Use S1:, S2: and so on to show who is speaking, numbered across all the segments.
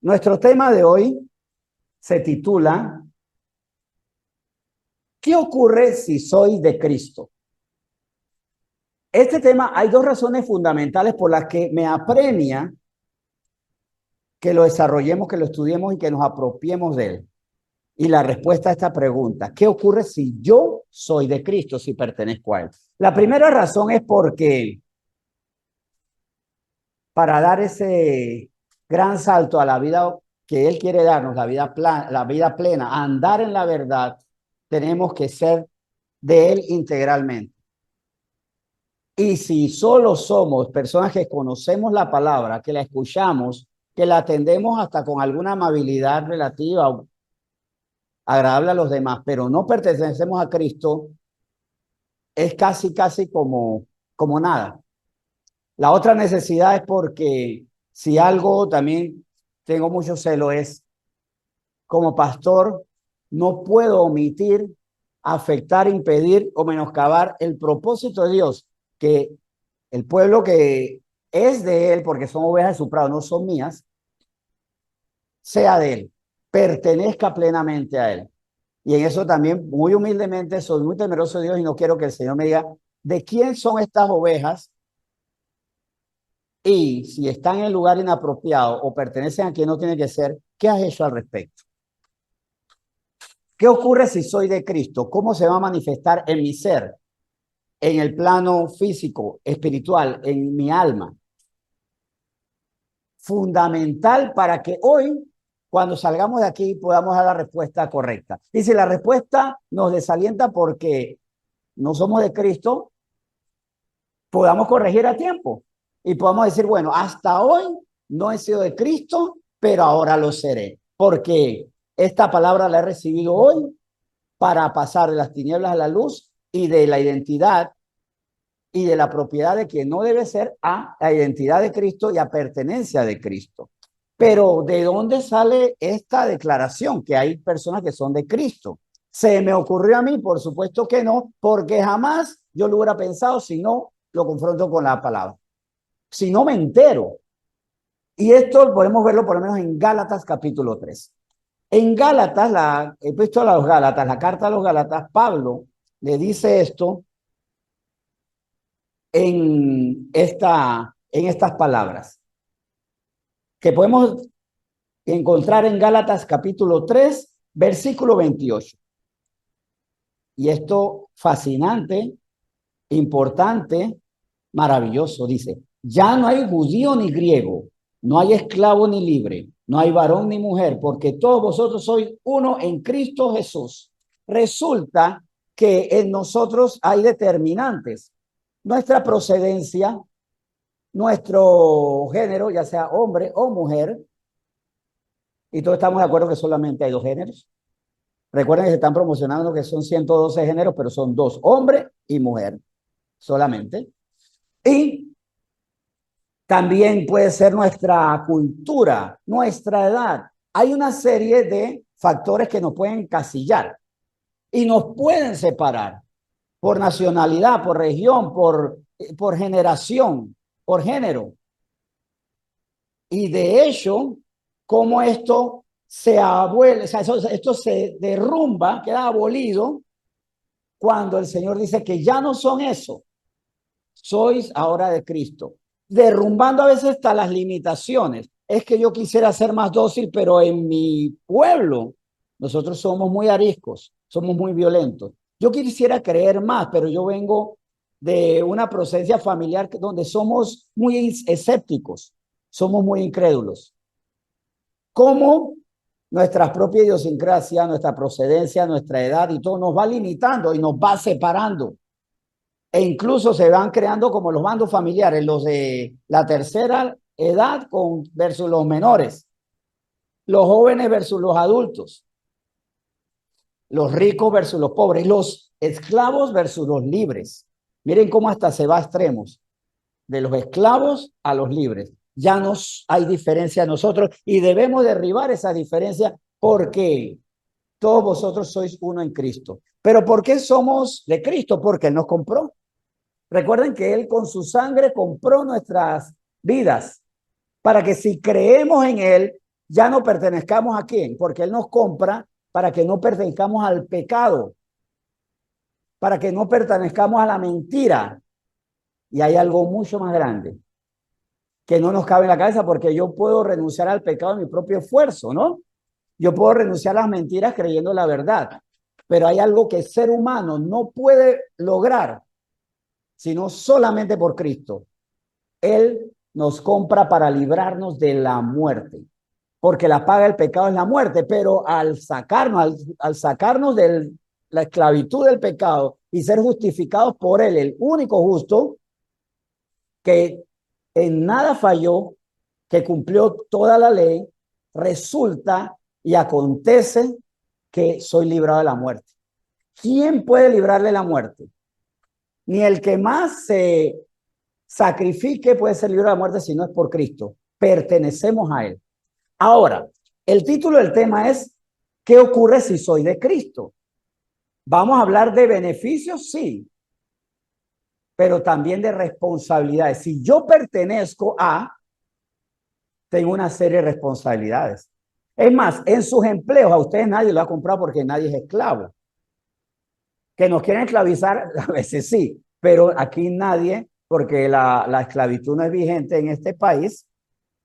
S1: Nuestro tema de hoy se titula ¿Qué ocurre si soy de Cristo? Este tema hay dos razones fundamentales por las que me apremia que lo desarrollemos, que lo estudiemos y que nos apropiemos de él. Y la respuesta a esta pregunta, ¿qué ocurre si yo soy de Cristo, si pertenezco a él? La primera razón es porque para dar ese gran salto a la vida que él quiere darnos, la vida plena, andar en la verdad, tenemos que ser de él integralmente. Y si solo somos personas que conocemos la palabra, que la escuchamos, que la atendemos hasta con alguna amabilidad relativa o agradable a los demás, pero no pertenecemos a Cristo, es casi como nada. La otra necesidad es porque si algo también tengo mucho celo es, como pastor, no puedo omitir, afectar, impedir o menoscabar el propósito de Dios, que el pueblo que es de él, porque son ovejas de su prado, no son mías, sea de él, pertenezca plenamente a él. Y en eso también, muy humildemente, soy muy temeroso de Dios y no quiero que el Señor me diga de quién son estas ovejas y si están en el lugar inapropiado o pertenecen a quien no tiene que ser, ¿qué has hecho al respecto? ¿Qué ocurre si soy de Cristo? ¿Cómo se va a manifestar en mi ser, en el plano físico, espiritual, en mi alma? Fundamental para que hoy, cuando salgamos de aquí, podamos dar la respuesta correcta. Y si la respuesta nos desalienta porque no somos de Cristo, podamos corregir a tiempo y podamos decir, bueno, hasta hoy no he sido de Cristo, pero ahora lo seré, porque esta palabra la he recibido hoy para pasar de las tinieblas a la luz y de la identidad y de la propiedad de quien no debe ser a la identidad de Cristo y a pertenencia de Cristo. Pero ¿de dónde sale esta declaración? Que hay personas que son de Cristo. ¿Se me ocurrió a mí? Por supuesto que no, porque jamás yo lo hubiera pensado si no lo confronto con la palabra. Si no me entero. Y esto podemos verlo por lo menos en Gálatas capítulo 3. En Gálatas, la epístola a los Gálatas, la carta a los Gálatas, Pablo le dice esto en estas palabras, que podemos encontrar en Gálatas capítulo 3, versículo 28. Y esto fascinante, importante, maravilloso, dice, ya no hay judío ni griego, no hay esclavo ni libre, no hay varón ni mujer, porque todos vosotros sois uno en Cristo Jesús. Resulta que en nosotros hay determinantes. Nuestra procedencia, nuestro género, ya sea hombre o mujer, y todos estamos de acuerdo que solamente hay dos géneros. Recuerden que se están promocionando que son 112 géneros, pero son dos, hombre y mujer solamente. Y también puede ser nuestra cultura, nuestra edad. Hay una serie de factores que nos pueden encasillar y nos pueden separar por nacionalidad, por región, por generación, por género. Y de hecho, cómo esto se abuela, o sea, esto se derrumba, queda abolido cuando el Señor dice que ya no son eso, sois ahora de Cristo, derrumbando a veces hasta las limitaciones. Es que yo quisiera ser más dócil, pero en mi pueblo nosotros somos muy ariscos, somos muy violentos. Yo quisiera creer más, pero yo vengo de una procedencia familiar donde somos muy escépticos, somos muy incrédulos. ¿Cómo nuestra propia idiosincrasia, nuestra procedencia, nuestra edad y todo nos va limitando y nos va separando? E incluso se van creando como los bandos familiares, los de la tercera edad versus los menores, los jóvenes versus los adultos, los ricos versus los pobres, los esclavos versus los libres. Miren cómo hasta se va a extremos, de los esclavos a los libres. Ya no hay diferencia nosotros y debemos derribar esa diferencia porque todos vosotros sois uno en Cristo. ¿Pero por qué somos de Cristo? Porque Él nos compró. Recuerden que Él con su sangre compró nuestras vidas para que si creemos en Él ya no pertenezcamos a quién, porque Él nos compra para que no pertenezcamos al pecado, para que no pertenezcamos a la mentira. Y hay algo mucho más grande que no nos cabe en la cabeza, porque yo puedo renunciar al pecado de mi propio esfuerzo, ¿no? Yo puedo renunciar a las mentiras creyendo la verdad, pero hay algo que el ser humano no puede lograr, sino solamente por Cristo. Él nos compra para librarnos de la muerte, porque la paga del pecado es la muerte, pero al sacarnos de la esclavitud del pecado y ser justificados por Él, el único justo, que en nada falló, que cumplió toda la ley, resulta y acontece que soy librado de la muerte. ¿Quién puede librarle la muerte? Ni el que más se sacrifique puede ser librado de la muerte si no es por Cristo. Pertenecemos a Él. Ahora, el título del tema es ¿qué ocurre si soy de Cristo? Vamos a hablar de beneficios, sí, pero también de responsabilidades. Si yo pertenezco a, tengo una serie de responsabilidades. Es más, en sus empleos a ustedes nadie lo ha comprado porque nadie es esclavo. Que nos quieren esclavizar, a veces sí, pero aquí nadie, porque la esclavitud no es vigente en este país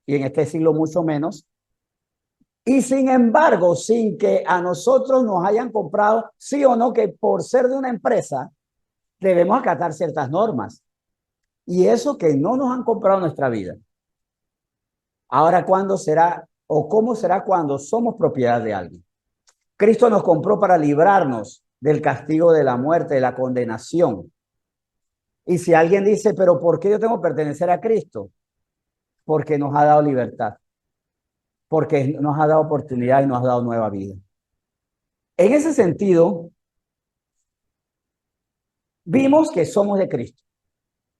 S1: y en este siglo mucho menos. Y sin embargo, sin que a nosotros nos hayan comprado, sí o no, que por ser de una empresa debemos acatar ciertas normas. Y eso que no nos han comprado nuestra vida. Ahora, ¿cuándo será o cómo será cuando somos propiedad de alguien? Cristo nos compró para librarnos del castigo de la muerte, de la condenación. Y si alguien dice, pero ¿por qué yo tengo que pertenecer a Cristo? Porque nos ha dado libertad, porque nos ha dado oportunidad y nos ha dado nueva vida. En ese sentido, vimos que somos de Cristo.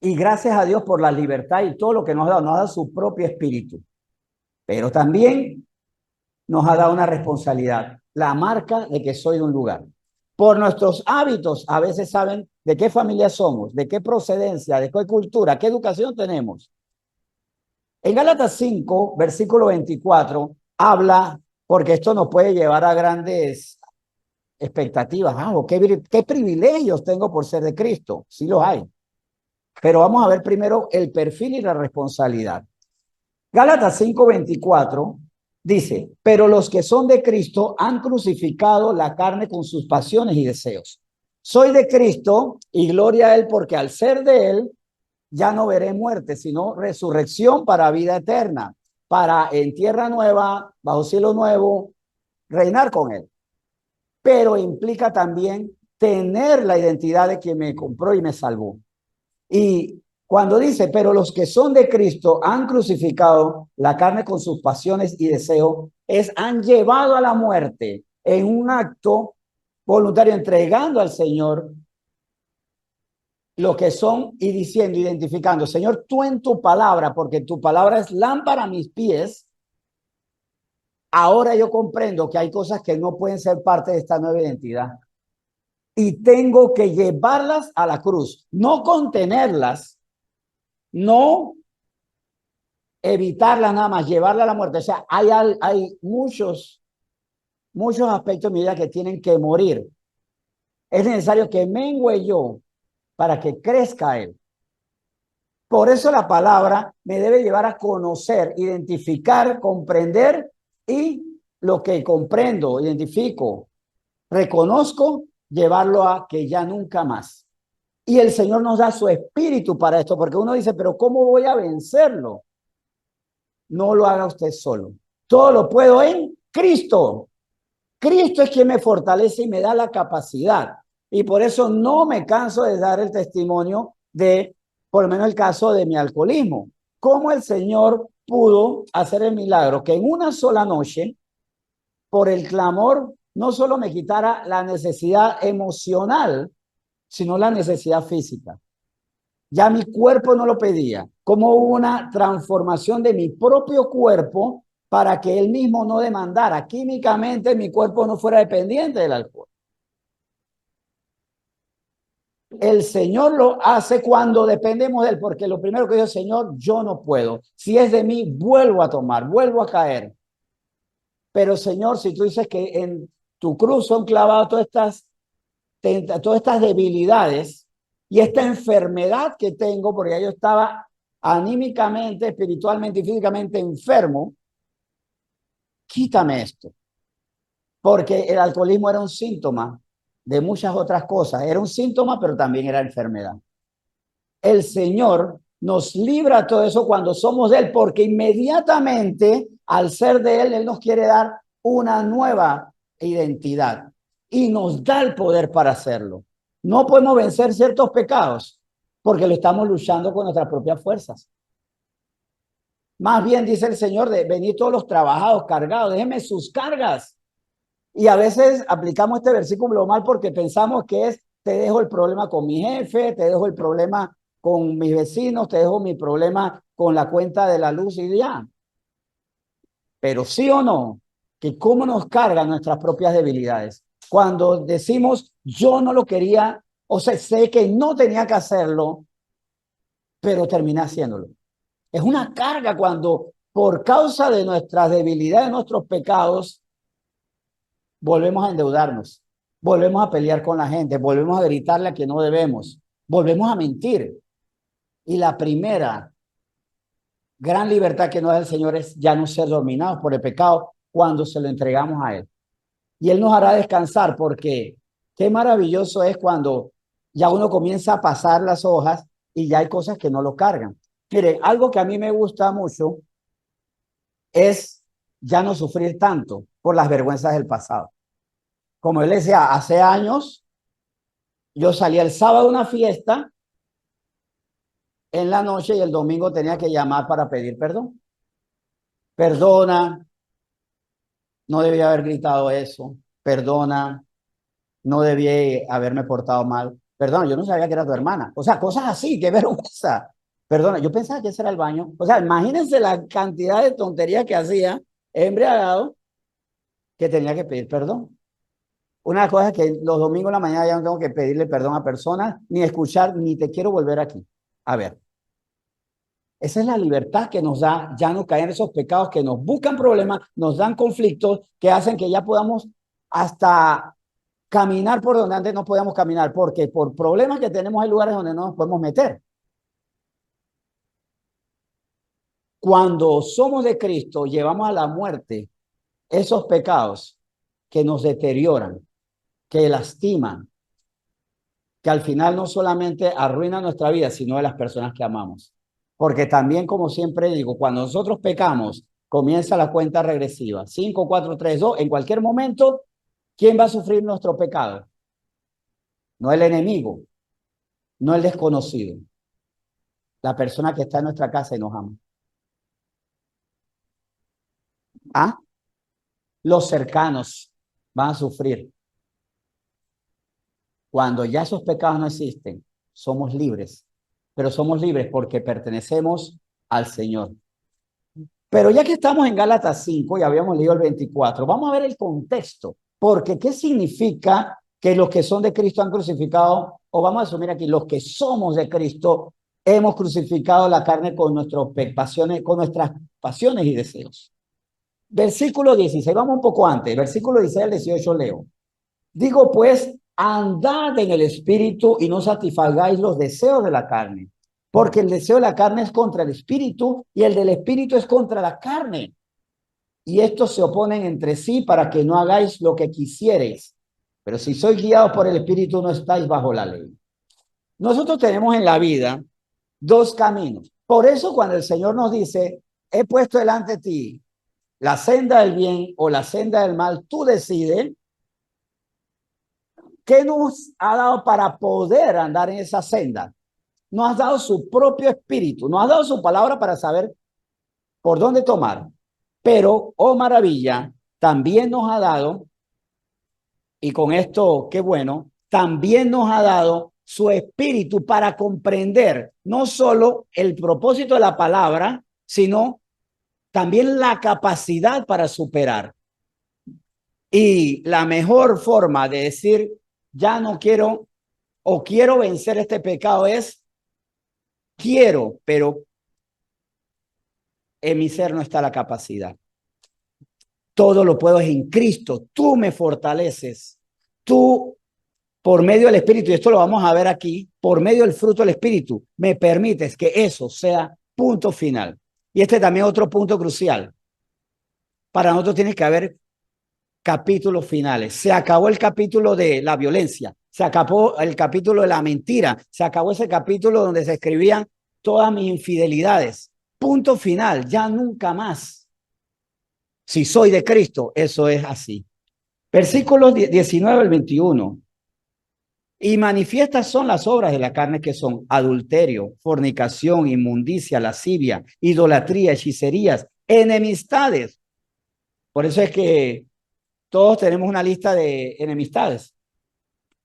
S1: Y gracias a Dios por la libertad y todo lo que nos ha dado su propio espíritu. Pero también nos ha dado una responsabilidad, la marca de que soy de un lugar. Por nuestros hábitos, a veces saben de qué familia somos, de qué procedencia, de qué cultura, qué educación tenemos. En Gálatas 5, versículo 24, habla, porque esto nos puede llevar a grandes expectativas. ¿Qué privilegios tengo por ser de Cristo? Sí los hay. Pero vamos a ver primero el perfil y la responsabilidad. Gálatas 5:24 dice, pero los que son de Cristo han crucificado la carne con sus pasiones y deseos. Soy de Cristo y gloria a Él, porque al ser de Él ya no veré muerte, sino resurrección para vida eterna, para en tierra nueva, bajo cielo nuevo, reinar con Él. Pero implica también tener la identidad de quien me compró y me salvó. Y cuando dice, pero los que son de Cristo han crucificado la carne con sus pasiones y deseos, han llevado a la muerte en un acto voluntario, entregando al Señor lo que son y diciendo, identificando, Señor, tú en tu palabra, porque tu palabra es lámpara a mis pies, ahora yo comprendo que hay cosas que no pueden ser parte de esta nueva identidad. Y tengo que llevarlas a la cruz, no contenerlas, no evitarlas nada más, llevarla a la muerte. O sea, hay muchos aspectos de mi vida que tienen que morir. Es necesario que mengue yo para que crezca Él. Por eso la palabra me debe llevar a conocer, identificar, comprender, y lo que comprendo, identifico, reconozco, llevarlo a que ya nunca más. Y el Señor nos da su espíritu para esto, porque uno dice, pero ¿cómo voy a vencerlo? No lo haga usted solo. Todo lo puedo en Cristo. Cristo es quien me fortalece y me da la capacidad. Y por eso no me canso de dar el testimonio de, por lo menos el caso de mi alcoholismo. Cómo el Señor pudo hacer el milagro que en una sola noche, por el clamor, no solo me quitara la necesidad emocional, sino la necesidad física. Ya mi cuerpo no lo pedía. Como hubo una transformación de mi propio cuerpo para que él mismo no demandara. Químicamente mi cuerpo no fuera dependiente del alcohol. El Señor lo hace cuando dependemos de Él, porque lo primero que dice el Señor, yo no puedo. Si es de mí, vuelvo a tomar, vuelvo a caer. Pero Señor, si tú dices que en tu cruz son clavadas todas estas debilidades y esta enfermedad que tengo, porque ya yo estaba anímicamente, espiritualmente y físicamente enfermo, quítame esto. Porque el alcoholismo era un síntoma de muchas otras cosas. Era un síntoma, pero también era enfermedad. El Señor nos libra todo eso cuando somos de Él, porque inmediatamente al ser de Él, Él nos quiere dar una nueva identidad y nos da el poder para hacerlo. No podemos vencer ciertos pecados porque lo estamos luchando con nuestras propias fuerzas. Más bien dice el Señor de venid todos los trabajados, cargados, déjenme sus cargas. Y a veces aplicamos este versículo mal porque pensamos que es, te dejo el problema con mi jefe, te dejo el problema con mis vecinos, te dejo mi problema con la cuenta de la luz y ya. Pero sí o no, que cómo nos cargan nuestras propias debilidades. Cuando decimos, yo no lo quería, o sea, sé que no tenía que hacerlo, pero terminé haciéndolo. Es una carga cuando por causa de nuestras debilidades, nuestros pecados, volvemos a endeudarnos, volvemos a pelear con la gente, volvemos a gritarle a quien no debemos, volvemos a mentir. Y la primera gran libertad que nos da el Señor es ya no ser dominados por el pecado cuando se lo entregamos a Él. Y Él nos hará descansar porque qué maravilloso es cuando ya uno comienza a pasar las hojas y ya hay cosas que no lo cargan. Miren, algo que a mí me gusta mucho es ya no sufrir tanto por las vergüenzas del pasado. Como él decía, hace años yo salía el sábado a una fiesta en la noche y el domingo tenía que llamar para pedir perdón. Perdona, no debía haber gritado eso. Perdona, no debía haberme portado mal. Perdona, yo no sabía que era tu hermana. O sea, cosas así, qué vergüenza. Perdona, yo pensaba que ese era el baño. O sea, imagínense la cantidad de tonterías que hacía embriagado que tenía que pedir perdón. Una cosa es que los domingos en la mañana ya no tengo que pedirle perdón a personas, ni escuchar, ni te quiero volver aquí. A ver, esa es la libertad que nos da ya no caer en esos pecados que nos buscan problemas, nos dan conflictos, que hacen que ya podamos hasta caminar por donde antes no podíamos caminar, porque por problemas que tenemos hay lugares donde no nos podemos meter. Cuando somos de Cristo, llevamos a la muerte esos pecados que nos deterioran, que lastiman, que al final no solamente arruina nuestra vida, sino de las personas que amamos. Porque también, como siempre digo, cuando nosotros pecamos, comienza la cuenta regresiva. 5, 4, 3, 2. En cualquier momento, ¿quién va a sufrir nuestro pecado? No el enemigo, no el desconocido. La persona que está en nuestra casa y nos ama. ¿Ah? Los cercanos van a sufrir. Cuando ya esos pecados no existen, somos libres. Pero somos libres porque pertenecemos al Señor. Pero ya que estamos en Gálatas 5 y habíamos leído el 24, vamos a ver el contexto. Porque ¿qué significa que los que son de Cristo han crucificado? O vamos a asumir aquí, los que somos de Cristo hemos crucificado la carne con nuestras pasiones y deseos. Versículo 16, vamos un poco antes, versículo 16 al 18 leo. Digo pues, andad en el espíritu y no satisfagáis los deseos de la carne, porque el deseo de la carne es contra el espíritu y el del espíritu es contra la carne. Y estos se oponen entre sí para que no hagáis lo que quisiereis. Pero si sois guiados por el espíritu, no estáis bajo la ley. Nosotros tenemos en la vida dos caminos. Por eso cuando el Señor nos dice, he puesto delante de ti la senda del bien o la senda del mal, tú decides. ¿Qué nos ha dado para poder andar en esa senda? Nos ha dado su propio espíritu, nos ha dado su palabra para saber por dónde tomar. Pero, oh maravilla, también nos ha dado, y con esto, qué bueno, también nos ha dado su espíritu para comprender no solo el propósito de la palabra, sino también la capacidad para superar. Y la mejor forma de decir, ya no quiero o quiero vencer este pecado es, quiero, pero en mi ser no está la capacidad. todo lo puedo en Cristo. Tú me fortaleces. Tú, por medio del Espíritu, y esto lo vamos a ver aquí, por medio del fruto del Espíritu, me permites que eso sea punto final. Y este también es otro punto crucial. Para nosotros tiene que haber capítulos finales. Se acabó el capítulo de la violencia, se acabó el capítulo de la mentira, se acabó ese capítulo donde se escribían todas mis infidelidades. Punto final, ya nunca más. Si soy de Cristo, eso es así. Versículos 19 al 21. Y manifiestas son las obras de la carne, que son adulterio, fornicación, inmundicia, lascivia, idolatría, hechicerías, enemistades. Por eso es que todos tenemos una lista de enemistades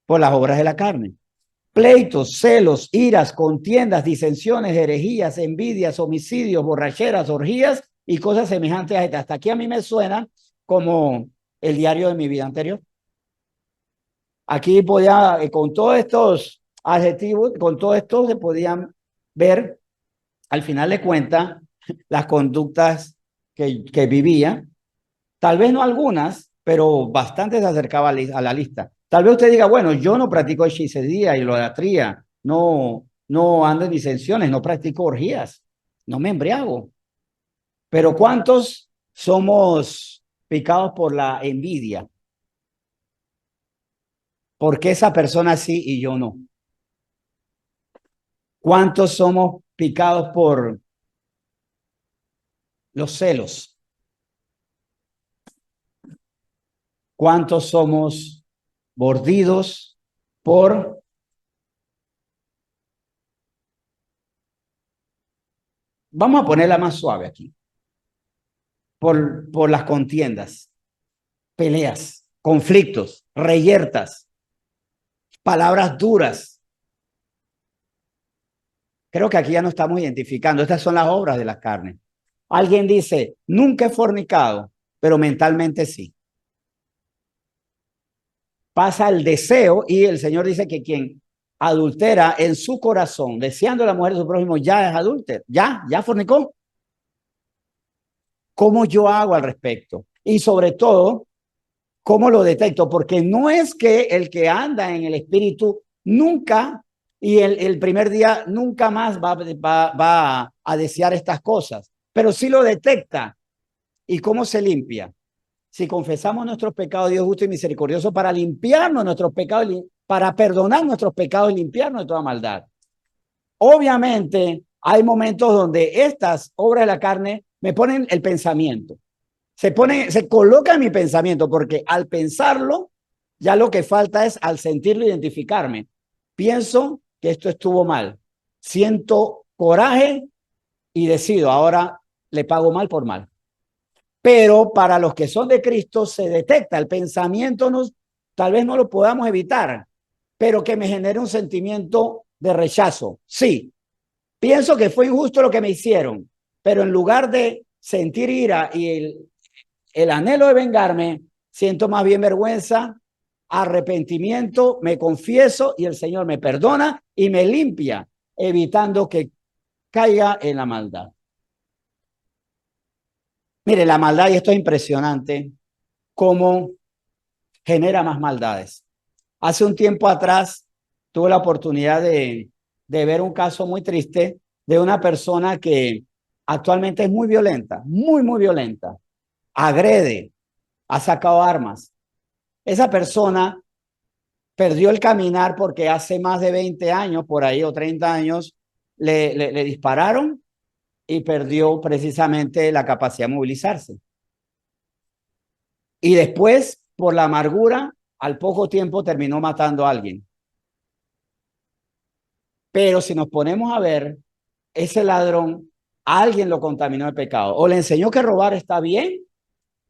S1: por las obras de la carne. Pleitos, celos, iras, contiendas, disensiones, herejías, envidias, homicidios, borracheras, orgías y cosas semejantes a estas. Hasta aquí a mí me suena como el diario de mi vida anterior. Aquí podía, con todos estos adjetivos, con todo esto se podían ver, al final de cuentas, las conductas que vivía. Tal vez no algunas, pero bastante se acercaba a la lista. Tal vez usted diga, bueno, yo no practico hechicería, idolatría, no ando en disensiones, no practico orgías, no me embriago. Pero ¿cuántos somos picados por la envidia? ¿Por qué esa persona sí y yo no? ¿Cuántos somos picados por los celos? ¿Cuántos somos mordidos por... Vamos a ponerla más suave aquí. Por las contiendas, peleas, conflictos, reyertas, palabras duras. Creo que aquí ya no estamos identificando. Estas son las obras de la carne. Alguien dice, nunca he fornicado, pero mentalmente sí. Pasa el deseo y el Señor dice que quien adultera en su corazón, deseando la mujer de su prójimo, ya es adúltero, ya fornicó. ¿Cómo yo hago al respecto? Y sobre todo, ¿cómo lo detecto? Porque no es que el que anda en el espíritu nunca, y el primer día nunca más va a desear estas cosas, pero sí lo detecta. ¿Y cómo se limpia? Si confesamos nuestros pecados, Dios justo y misericordioso para limpiarnos nuestros pecados, para perdonar nuestros pecados y limpiarnos de toda maldad. Obviamente, hay momentos donde estas obras de la carne me ponen el pensamiento. Se coloca en mi pensamiento, porque al pensarlo, ya lo que falta es al sentirlo identificarme. Pienso que esto estuvo mal. Siento coraje y decido, ahora le pago mal por mal. Pero para los que son de Cristo se detecta el pensamiento, tal vez no lo podamos evitar, pero que me genere un sentimiento de rechazo. Sí, pienso que fue injusto lo que me hicieron, pero en lugar de sentir ira y el anhelo de vengarme, siento más bien vergüenza, arrepentimiento, me confieso y el Señor me perdona y me limpia, evitando que caiga en la maldad. Mire, la maldad, y esto es impresionante, cómo genera más maldades. Hace un tiempo atrás tuve la oportunidad de ver un caso muy triste de una persona que actualmente es muy violenta, muy violenta, agrede, ha sacado armas. Esa persona perdió el caminar porque hace más de 20 años, por ahí, o 30 años, le dispararon y perdió precisamente la capacidad de movilizarse. Y después, por la amargura, al poco tiempo terminó matando a alguien. Pero si nos ponemos a ver, ese ladrón, alguien lo contaminó de pecado. O le enseñó que robar está bien,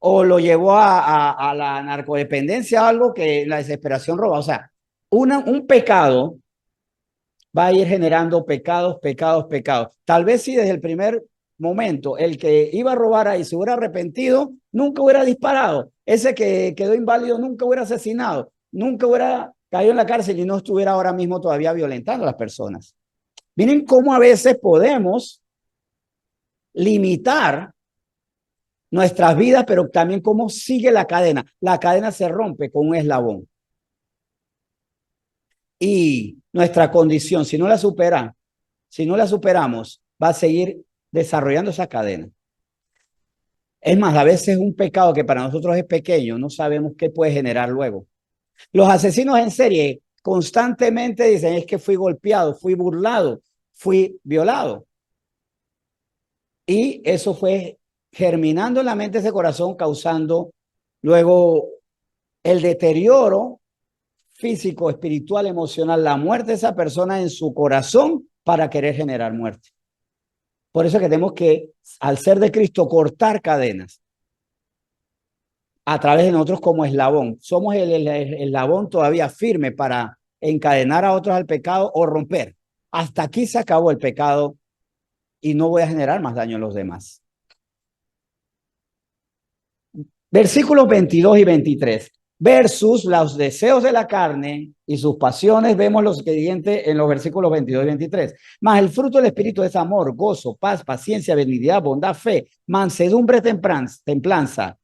S1: o lo llevó a la narcodependencia, algo que la desesperación roba. O sea, un pecado va a ir generando pecados. Tal vez si desde el primer momento el que iba a robar ahí se hubiera arrepentido, nunca hubiera disparado. Ese que quedó inválido nunca hubiera asesinado, nunca hubiera caído en la cárcel y no estuviera ahora mismo todavía violentando a las personas. Miren cómo a veces podemos limitar nuestras vidas, pero también cómo sigue la cadena. La cadena se rompe con un eslabón. Y nuestra condición, si no la superamos, va a seguir desarrollando esa cadena. Es más, a veces un pecado que para nosotros es pequeño, no sabemos qué puede generar luego. Los asesinos en serie constantemente dicen, es que fui golpeado, fui burlado, fui violado. Y eso fue germinando en la mente ese corazón, causando luego el deterioro físico, espiritual, emocional, la muerte de esa persona en su corazón para querer generar muerte. Por eso que tenemos que, al ser de Cristo, cortar cadenas a través de nosotros como eslabón. Somos el eslabón todavía firme para encadenar a otros al pecado o romper. Hasta aquí se acabó el pecado y no voy a generar más daño a los demás. Versículos 22 y 23. Versus los deseos de la carne y sus pasiones, vemos lo siguiente en los versículos 22 y 23. Mas el fruto del Espíritu es amor, gozo, paz, paciencia, benignidad, bondad, fe, mansedumbre, templanza.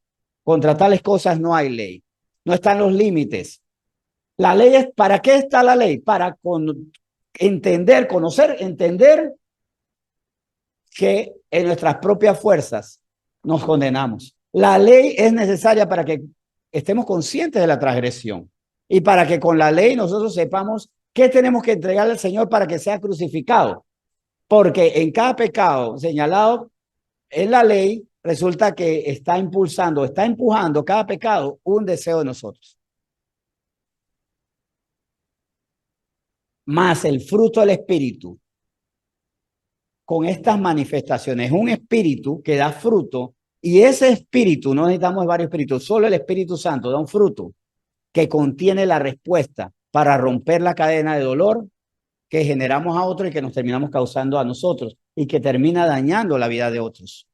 S1: Contra tales cosas no hay ley. No están los límites. La ley es, ¿para qué está la ley? Para entender, conocer, entender que en nuestras propias fuerzas nos condenamos. La ley es necesaria para que estemos conscientes de la transgresión y para que con la ley nosotros sepamos qué tenemos que entregarle al Señor para que sea crucificado. Porque en cada pecado señalado en la ley resulta que está impulsando, está empujando cada pecado un deseo de nosotros. Más el fruto del Espíritu con estas manifestaciones, un espíritu que da fruto, y ese espíritu, no necesitamos varios espíritus, solo el Espíritu Santo da un fruto que contiene la respuesta para romper la cadena de dolor que generamos a otros y que nos terminamos causando a nosotros y que termina dañando la vida de otros.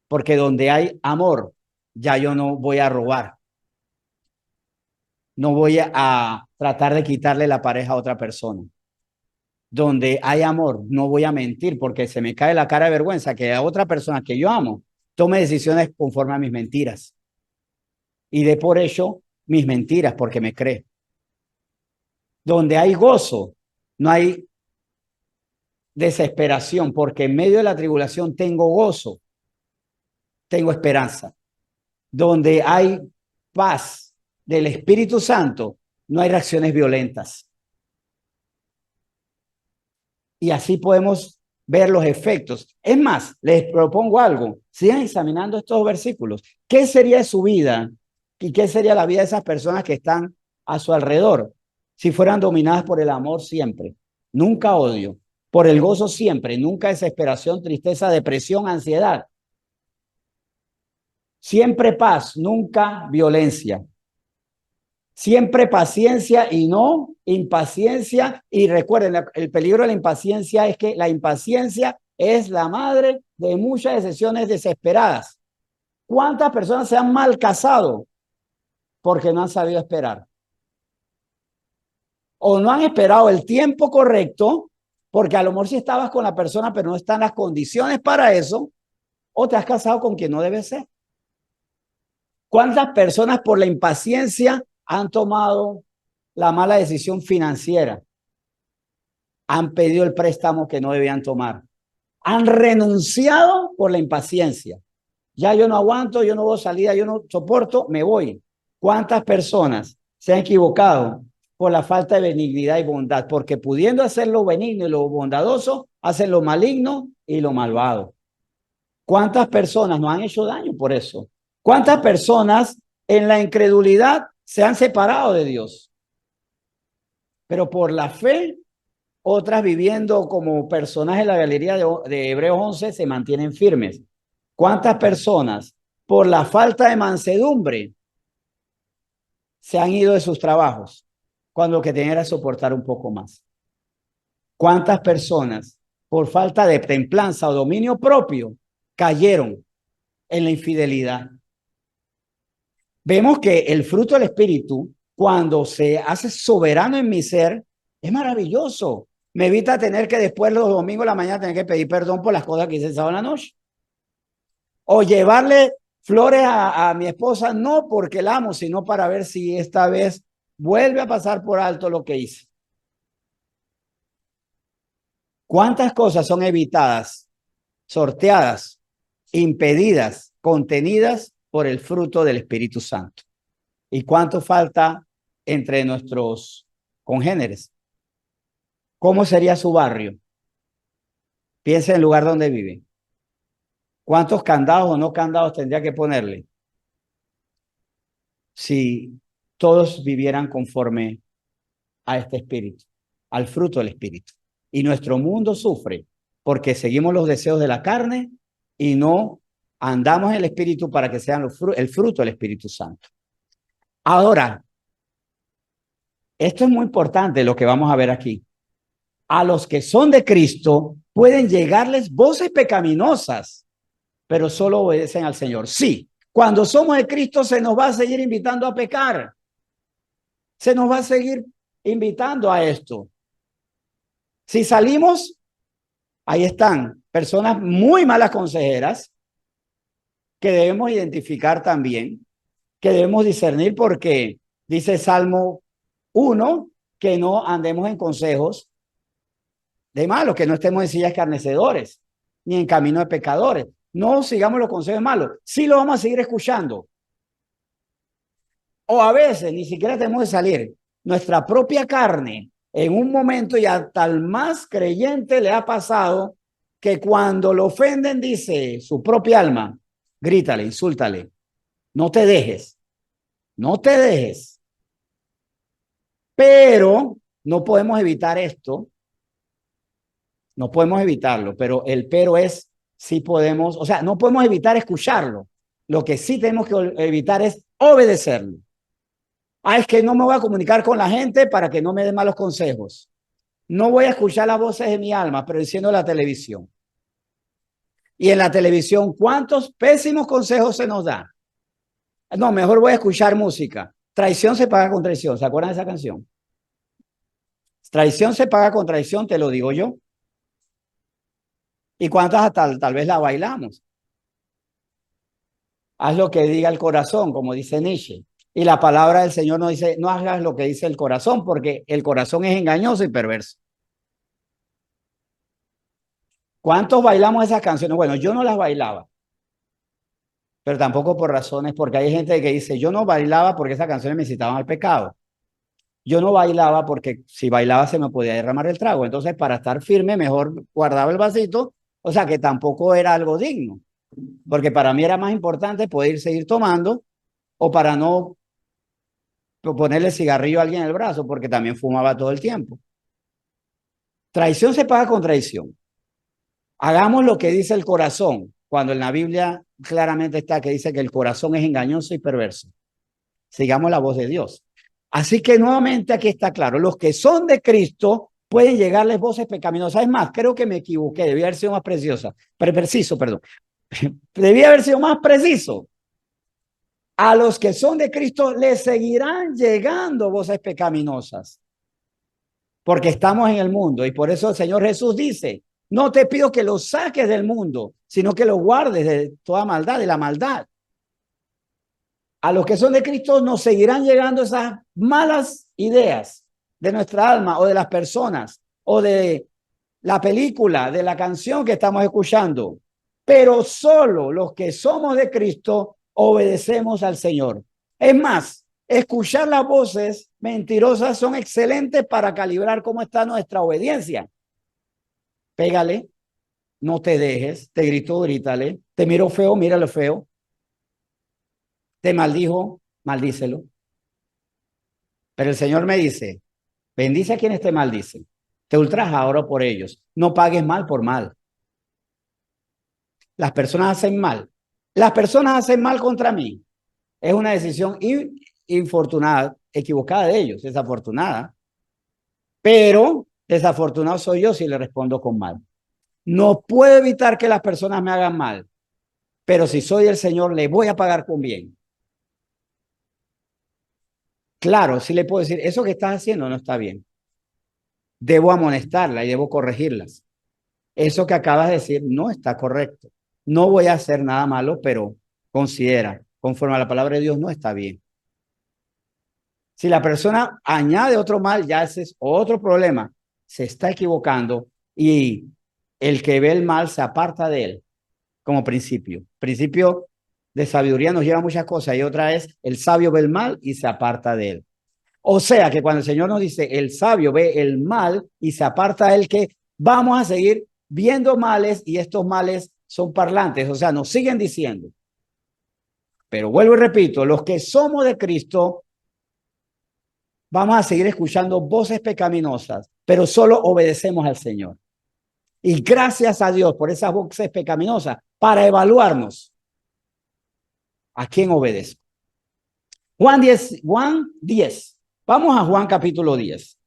S1: Porque donde hay amor, ya yo no voy a robar, no voy a tratar de quitarle la pareja a otra persona. Donde hay amor, no voy a mentir porque se me cae la cara de vergüenza que a otra persona que yo amo tome decisiones conforme a mis mentiras y dé por ello mis mentiras porque me cree. Donde hay gozo, no hay desesperación porque en medio de la tribulación tengo gozo, tengo esperanza. Donde hay paz del Espíritu Santo, no hay reacciones violentas. Y así podemos ver los efectos. Es más, les propongo algo. Sigan examinando estos versículos. ¿Qué sería de su vida y qué sería la vida de esas personas que están a su alrededor si fueran dominadas por el amor siempre? Nunca odio. Por el gozo siempre. Nunca desesperación, tristeza, depresión, ansiedad. Siempre paz, nunca violencia. Siempre paciencia y no impaciencia. Y recuerden, el peligro de la impaciencia es que la impaciencia es la madre de muchas decisiones desesperadas. ¿Cuántas personas se han mal casado porque no han sabido esperar? O no han esperado el tiempo correcto, porque a lo mejor sí estabas con la persona, pero no están las condiciones para eso, o te has casado con quien no debe ser. ¿Cuántas personas por la impaciencia han tomado la mala decisión financiera? Han pedido el préstamo que no debían tomar. Han renunciado por la impaciencia. Ya yo no aguanto, yo no voy a salida, yo no soporto, me voy. ¿Cuántas personas se han equivocado por la falta de benignidad y bondad? Porque pudiendo hacer lo benigno y lo bondadoso, hacen lo maligno y lo malvado. ¿Cuántas personas no han hecho daño por eso? ¿Cuántas personas en la incredulidad se han separado de Dios? Pero por la fe, otras viviendo como personajes de la galería de Hebreos 11 se mantienen firmes. ¿Cuántas personas por la falta de mansedumbre se han ido de sus trabajos cuando lo que tenían era soportar un poco más? ¿Cuántas personas por falta de templanza o dominio propio cayeron en la infidelidad? Vemos que el fruto del Espíritu, cuando se hace soberano en mi ser, es maravilloso. Me evita tener que después los domingos de la mañana tener que pedir perdón por las cosas que hice el sábado en la noche. O llevarle flores a mi esposa, no porque la amo, sino para ver si esta vez vuelve a pasar por alto lo que hice. ¿Cuántas cosas son evitadas, sorteadas, impedidas, contenidas por el fruto del Espíritu Santo? ¿Y cuánto falta entre nuestros congéneres? ¿Cómo sería su barrio? Piensa en el lugar donde vive. ¿Cuántos candados o no candados tendría que ponerle si todos vivieran conforme a este espíritu, al fruto del espíritu? Y nuestro mundo sufre porque seguimos los deseos de la carne y no andamos en el espíritu para que sean el fruto del Espíritu Santo. Ahora, esto es muy importante lo que vamos a ver aquí. A los que son de Cristo pueden llegarles voces pecaminosas, pero solo obedecen al Señor. Sí, cuando somos de Cristo se nos va a seguir invitando a pecar. Se nos va a seguir invitando a esto. Si salimos, ahí están personas muy malas consejeras que debemos identificar también, que debemos discernir porque dice Salmo 1 que no andemos en consejos de malos, que no estemos en sillas escarnecedores, ni en camino de pecadores. No sigamos los consejos malos. Sí lo vamos a seguir escuchando. O a veces ni siquiera tenemos que salir. Nuestra propia carne, en un momento y hasta al más creyente le ha pasado que cuando lo ofenden dice su propia alma, grítale, insúltale, no te dejes, no te dejes. Pero no podemos evitar esto, no podemos evitarlo, pero el pero es si podemos, o sea, no podemos evitar escucharlo. Lo que sí tenemos que evitar es obedecerlo. Es que no me voy a comunicar con la gente para que no me den malos consejos. No voy a escuchar las voces de mi alma, pero enciendo la televisión. Y en la televisión, ¿cuántos pésimos consejos se nos da? No, mejor voy a escuchar música. Traición se paga con traición. ¿Se acuerdan de esa canción? Traición se paga con traición, te lo digo yo. ¿Y cuántas tal vez la bailamos? Haz lo que diga el corazón, como dice Nietzsche. Y la palabra del Señor nos dice, no hagas lo que dice el corazón, porque el corazón es engañoso y perverso. ¿Cuántos bailamos esas canciones? Bueno, yo no las bailaba, pero tampoco por razones, porque hay gente que dice, yo no bailaba porque esas canciones me incitaban al pecado. Yo no bailaba porque si bailaba se me podía derramar el trago. Entonces, para estar firme, mejor guardaba el vasito, o sea que tampoco era algo digno, porque para mí era más importante poder seguir tomando o para no ponerle cigarrillo a alguien en el brazo, porque también fumaba todo el tiempo. Traición se paga con traición. Hagamos lo que dice el corazón, cuando en la Biblia claramente está que dice que el corazón es engañoso y perverso. Sigamos la voz de Dios. Así que nuevamente aquí está claro, los que son de Cristo pueden llegarles voces pecaminosas. Es más, creo que me equivoqué, debía haber sido más preciso, perdón. Debía haber sido más preciso. A los que son de Cristo les seguirán llegando voces pecaminosas, porque estamos en el mundo y por eso el Señor Jesús dice, no te pido que los saques del mundo, sino que los guardes de toda maldad, de la maldad. A los que son de Cristo nos seguirán llegando esas malas ideas de nuestra alma o de las personas o de la película, de la canción que estamos escuchando. Pero solo los que somos de Cristo obedecemos al Señor. Es más, escuchar las voces mentirosas son excelentes para calibrar cómo está nuestra obediencia. Pégale, no te dejes, te gritó, grítale, te miró feo, míralo feo, te maldijo, maldícelo. Pero el Señor me dice, bendice a quienes te maldicen, te ultraja, ora por ellos, no pagues mal por mal. Las personas hacen mal. Las personas hacen mal contra mí. Es una decisión infortunada, equivocada de ellos, desafortunada. Pero desafortunado soy yo si le respondo con mal. No puedo evitar que las personas me hagan mal, pero si soy el Señor, le voy a pagar con bien. Claro, sí le puedo decir, eso que estás haciendo no está bien. Debo amonestarla y debo corregirlas. Eso que acabas de decir no está correcto. no voy a hacer nada malo, pero considera, conforme a la palabra de Dios, no está bien. Si la persona añade otro mal, ya ese es otro problema. Se está equivocando y el que ve el mal se aparta de él como principio. Principio de sabiduría nos lleva a muchas cosas y otra es el sabio ve el mal y se aparta de él. O sea que cuando el Señor nos dice el sabio ve el mal y se aparta de él, que vamos a seguir viendo males y estos males son parlantes, o sea, nos siguen diciendo. Pero vuelvo y repito, los que somos de Cristo vamos a seguir escuchando voces pecaminosas, pero solo obedecemos al Señor. Y gracias a Dios por esas voces pecaminosas para evaluarnos a quién obedezco. Juan 10. Vamos a Juan capítulo 10.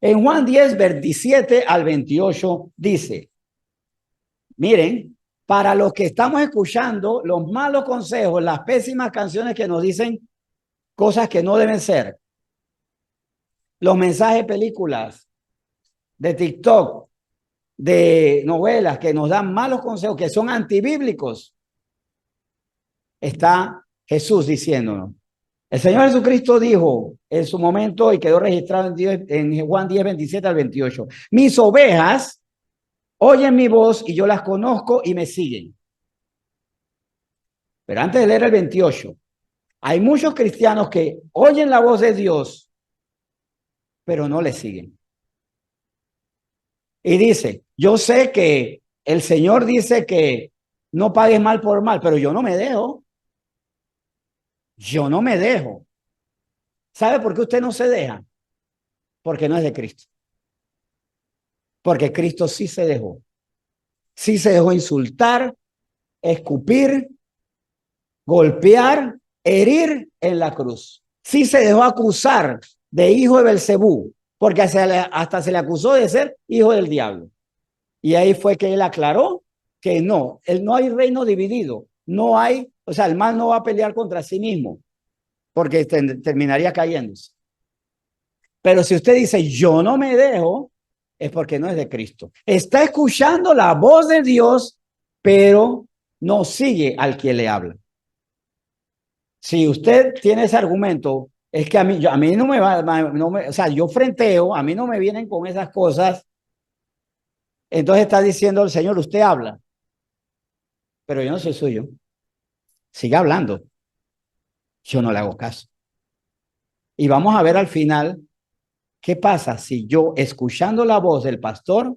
S1: En Juan 10, 27 al 28 dice, miren, para los que estamos escuchando los malos consejos, las pésimas canciones que nos dicen cosas que no deben ser, los mensajes, películas de TikTok, de novelas que nos dan malos consejos, que son antibíblicos, está Jesús diciéndonos. El Señor Jesucristo dijo en su momento y quedó registrado en Juan 10, 27 al 28. Mis ovejas oyen mi voz y yo las conozco y me siguen. Pero antes de leer el 28, hay muchos cristianos que oyen la voz de Dios, pero no le siguen. Y dice, yo sé que el Señor dice que no pagues mal por mal, pero yo no me dejo. Yo no me dejo. ¿Sabe por qué usted no se deja? Porque no es de Cristo. Porque Cristo sí se dejó. Sí se dejó insultar, escupir, golpear, herir en la cruz. Sí se dejó acusar de hijo de Belcebú, porque hasta se le acusó de ser hijo del diablo. Y ahí fue que él aclaró que no hay reino dividido, no hay, o sea, el mal no va a pelear contra sí mismo, porque terminaría cayéndose. Pero si usted dice, yo no me dejo, es porque no es de Cristo. Está escuchando la voz de Dios, pero no sigue al que le habla. Si usted tiene ese argumento, es que a mí no me va, o sea, yo frenteo, a mí no me vienen con esas cosas. Entonces está diciendo el Señor, usted habla, pero yo no soy suyo. Siga hablando. Yo no le hago caso. Y vamos a ver al final qué pasa si yo, escuchando la voz del pastor,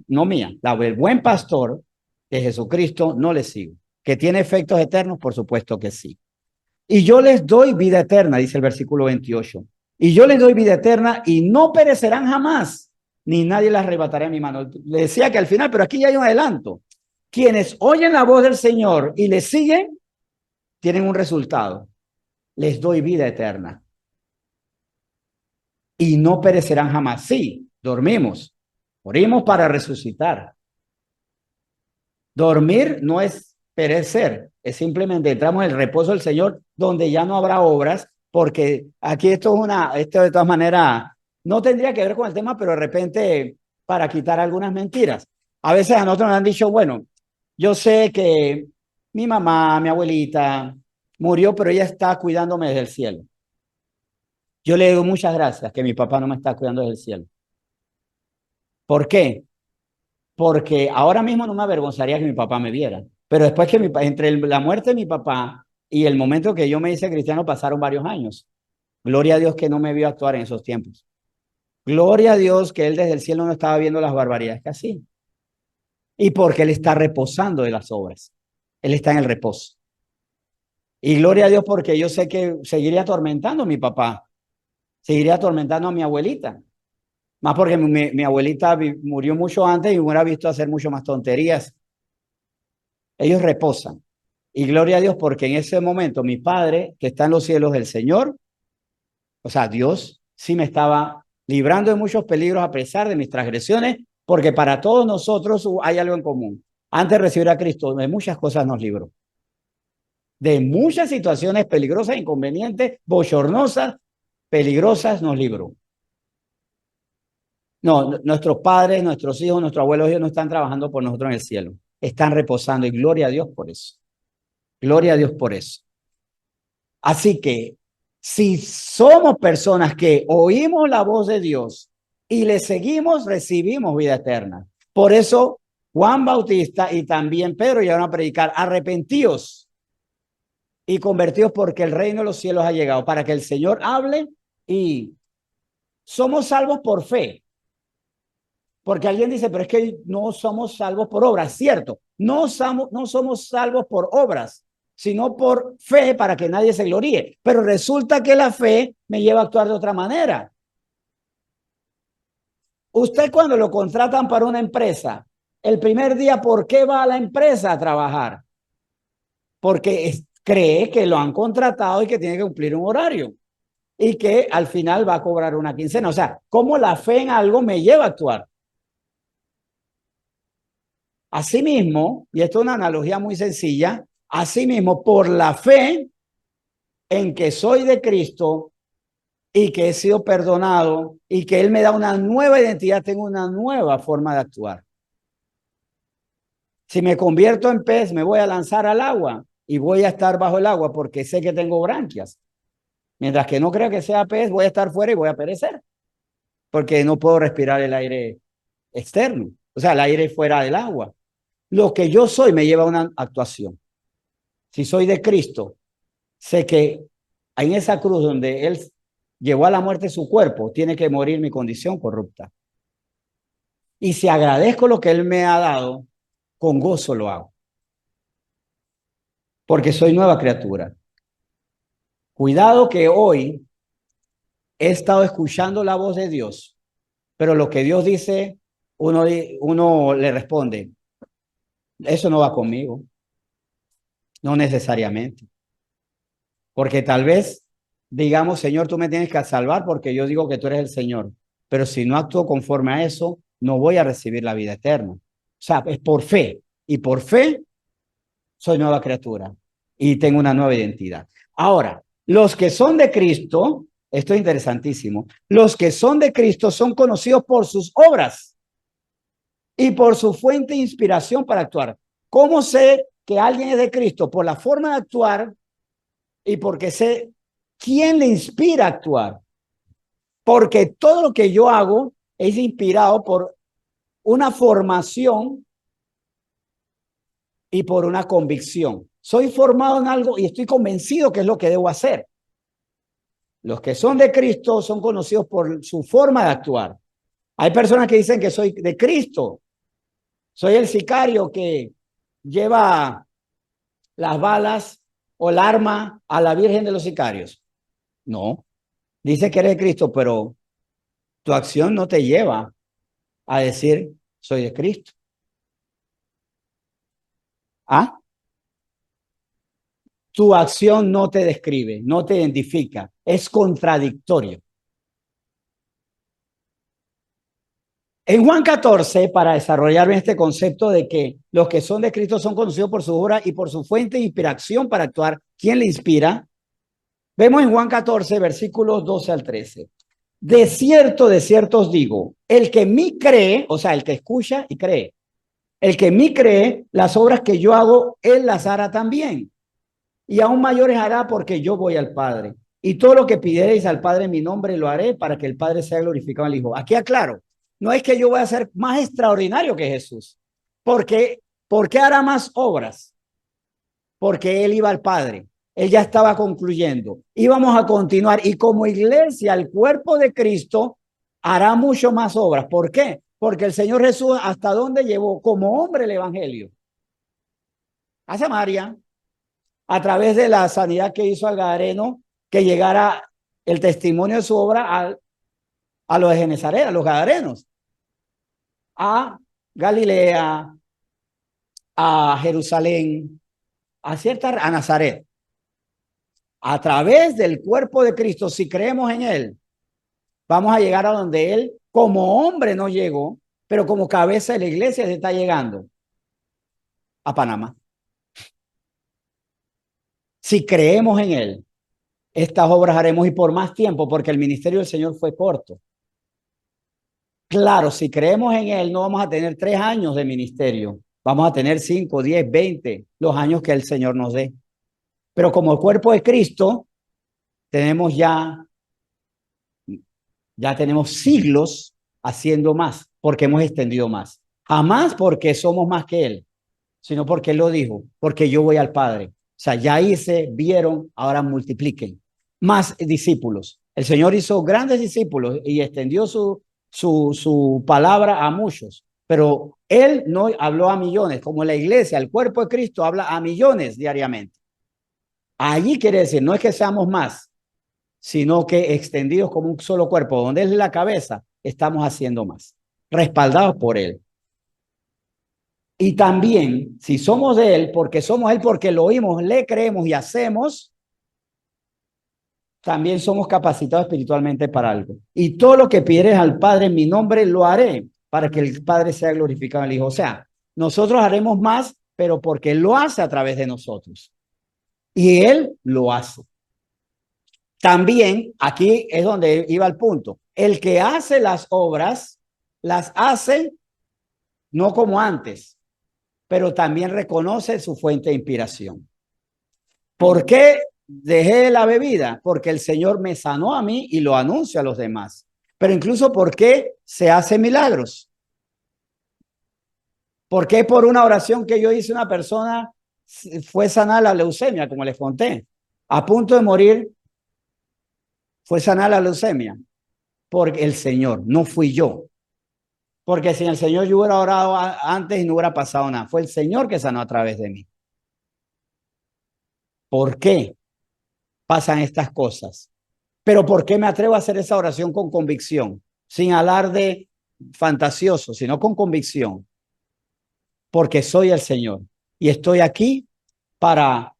S1: no mía, la del buen pastor de Jesucristo, no le sigo. ¿Que tiene efectos eternos? Por supuesto que sí. Y yo les doy vida eterna, dice el versículo 28. Y yo les doy vida eterna y no perecerán jamás, ni nadie las arrebatará en mi mano. Le decía que al final, pero aquí ya hay un adelanto. Quienes oyen la voz del Señor y le siguen, tienen un resultado. Les doy vida eterna. Y no perecerán jamás. Sí, dormimos. Morimos para resucitar. Dormir no es perecer, es simplemente entramos en el reposo del Señor, donde ya no habrá obras, porque aquí esto de todas maneras, no tendría que ver con el tema, pero de repente para quitar algunas mentiras. A veces a nosotros nos han dicho, bueno, yo sé que mi mamá, mi abuelita, murió, pero ella está cuidándome desde el cielo. Yo le digo muchas gracias que mi papá no me está cuidando desde el cielo. ¿Por qué? Porque ahora mismo no me avergonzaría que mi papá me viera. Pero después que entre la muerte de mi papá y el momento que yo me hice cristiano pasaron varios años. Gloria a Dios que no me vio actuar en esos tiempos. Gloria a Dios que él desde el cielo no estaba viendo las barbaridades que hacía. Y porque él está reposando de las obras. Él está en el reposo. Y gloria a Dios porque yo sé que seguiría atormentando a mi papá. Seguiría atormentando a mi abuelita. Más porque mi abuelita murió mucho antes y me hubiera visto hacer mucho más tonterías. Ellos reposan. Y gloria a Dios porque en ese momento mi Padre, que está en los cielos del Señor, o sea, Dios sí me estaba librando de muchos peligros a pesar de mis transgresiones, porque para todos nosotros hay algo en común. Antes de recibir a Cristo, de muchas cosas nos libró. De muchas situaciones peligrosas, inconvenientes, bochornosas, peligrosas nos libró. No, nuestros padres, nuestros hijos, nuestros abuelos, ellos no están trabajando por nosotros en el cielo. están reposando y gloria a Dios por eso. Gloria a Dios por eso. Así que si somos personas que oímos la voz de Dios y le seguimos, recibimos vida eterna. Por eso Juan Bautista y también Pedro llegaron a predicar: arrepentíos y convertidos porque el reino de los cielos ha llegado, para que el Señor hable. Y somos salvos por fe. Porque alguien dice, pero es que no somos salvos por obras. Cierto, no somos salvos por obras, sino por fe, para que nadie se gloríe. Pero resulta que la fe me lleva a actuar de otra manera. Usted, cuando lo contratan para una empresa, el primer día, ¿por qué va a la empresa a trabajar? Porque cree que lo han contratado y que tiene que cumplir un horario y que al final va a cobrar una quincena. O sea, ¿cómo la fe en algo me lleva a actuar? Asimismo, y esto es una analogía muy sencilla, asimismo, por la fe en que soy de Cristo y que he sido perdonado y que Él me da una nueva identidad, tengo una nueva forma de actuar. Si me convierto en pez, me voy a lanzar al agua y voy a estar bajo el agua porque sé que tengo branquias. Mientras que no crea que sea pez, voy a estar fuera y voy a perecer porque no puedo respirar el aire externo, o sea, el aire fuera del agua. Lo que yo soy me lleva a una actuación. Si soy de Cristo, sé que en esa cruz donde Él llevó a la muerte su cuerpo, tiene que morir mi condición corrupta. Y si agradezco lo que Él me ha dado, con gozo lo hago. Porque soy nueva criatura. Cuidado que hoy he estado escuchando la voz de Dios, pero lo que Dios dice, uno le responde, eso no va conmigo. No necesariamente. Porque tal vez digamos, Señor, tú me tienes que salvar porque yo digo que tú eres el Señor. Pero si no actúo conforme a eso, no voy a recibir la vida eterna. O sea, es por fe. Y por fe soy nueva criatura y tengo una nueva identidad. Ahora, los que son de Cristo, esto es interesantísimo, los que son de Cristo son conocidos por sus obras y por su fuente de inspiración para actuar. ¿Cómo sé que alguien es de Cristo? Por la forma de actuar y porque sé quién le inspira a actuar. Porque todo lo que yo hago es inspirado por una formación y por una convicción. Soy formado en algo y estoy convencido que es lo que debo hacer. Los que son de Cristo son conocidos por su forma de actuar. Hay personas que dicen que soy de Cristo. Soy el sicario que lleva las balas o el arma a la Virgen de los Sicarios. No, dice que eres de Cristo, pero tu acción no te lleva a decir soy de Cristo. ¿Ah? Tu acción no te describe, no te identifica, es contradictorio. En Juan 14, para desarrollar este concepto de que los que son de Cristo son conocidos por su obra y por su fuente de inspiración para actuar, ¿quién le inspira? Vemos en Juan 14, versículos 12 al 13. De cierto os digo, el que en mí cree, o sea, el que escucha y cree, el que en mí cree, las obras que yo hago, él las hará también. Y aún mayores hará porque yo voy al Padre. Y todo lo que pidiereis al Padre en mi nombre lo haré para que el Padre sea glorificado en el Hijo. Aquí aclaro, no es que yo voy a ser más extraordinario que Jesús. ¿Por qué hará más obras? Porque Él iba al Padre. Él ya estaba concluyendo. Íbamos a continuar y como iglesia, el cuerpo de Cristo hará mucho más obras. ¿Por qué? Porque el Señor Jesús, ¿hasta dónde llevó como hombre el evangelio? A Samaria, a través de la sanidad que hizo al gadareno, que llegara el testimonio de su obra a los de Genezaret, a los gadarenos, a Galilea, a Jerusalén, a Nazaret. A través del cuerpo de Cristo, si creemos en Él, vamos a llegar a donde Él como hombre no llegó, pero como cabeza de la iglesia se está llegando, a Panamá. Si creemos en Él, estas obras haremos y por más tiempo, porque el ministerio del Señor fue corto. Claro, si creemos en Él, no vamos a tener 3 años de ministerio. Vamos a tener 5, 10, 20, los años que el Señor nos dé. Pero como el cuerpo de Cristo, tenemos ya tenemos siglos haciendo más, porque hemos extendido más. Jamás porque somos más que Él, sino porque Él lo dijo, porque yo voy al Padre. O sea, ya hice, vieron, ahora multipliquen. Más discípulos. El Señor hizo grandes discípulos y extendió su palabra a muchos, pero Él no habló a millones, como la iglesia, el cuerpo de Cristo habla a millones diariamente. Allí quiere decir, no es que seamos más, sino que extendidos como un solo cuerpo, donde es la cabeza, estamos haciendo más, respaldados por Él. Y también, si somos de Él, porque lo oímos, le creemos y hacemos, también somos capacitados espiritualmente para algo. Y todo lo que pidieres al Padre en mi nombre, lo haré para que el Padre sea glorificado en el Hijo. O sea, nosotros haremos más, pero porque Él lo hace a través de nosotros. Y Él lo hace. También, aquí es donde iba el punto. El que hace las obras, las hace no como antes, pero también reconoce su fuente de inspiración. ¿Por qué dejé la bebida? Porque el Señor me sanó a mí y lo anuncio a los demás. Pero incluso, ¿por qué se hacen milagros? ¿Por qué por una oración que yo hice una persona fue sanada la leucemia, como les conté? A punto de morir, fue sanada la leucemia. Porque el Señor, no fui yo. Porque si el Señor yo hubiera orado antes y no hubiera pasado nada. Fue el Señor que sanó a través de mí. ¿Por qué pasan estas cosas? Pero ¿por qué me atrevo a hacer esa oración con convicción? Sin alarde fantasioso, sino con convicción. Porque soy el Señor. Y estoy aquí para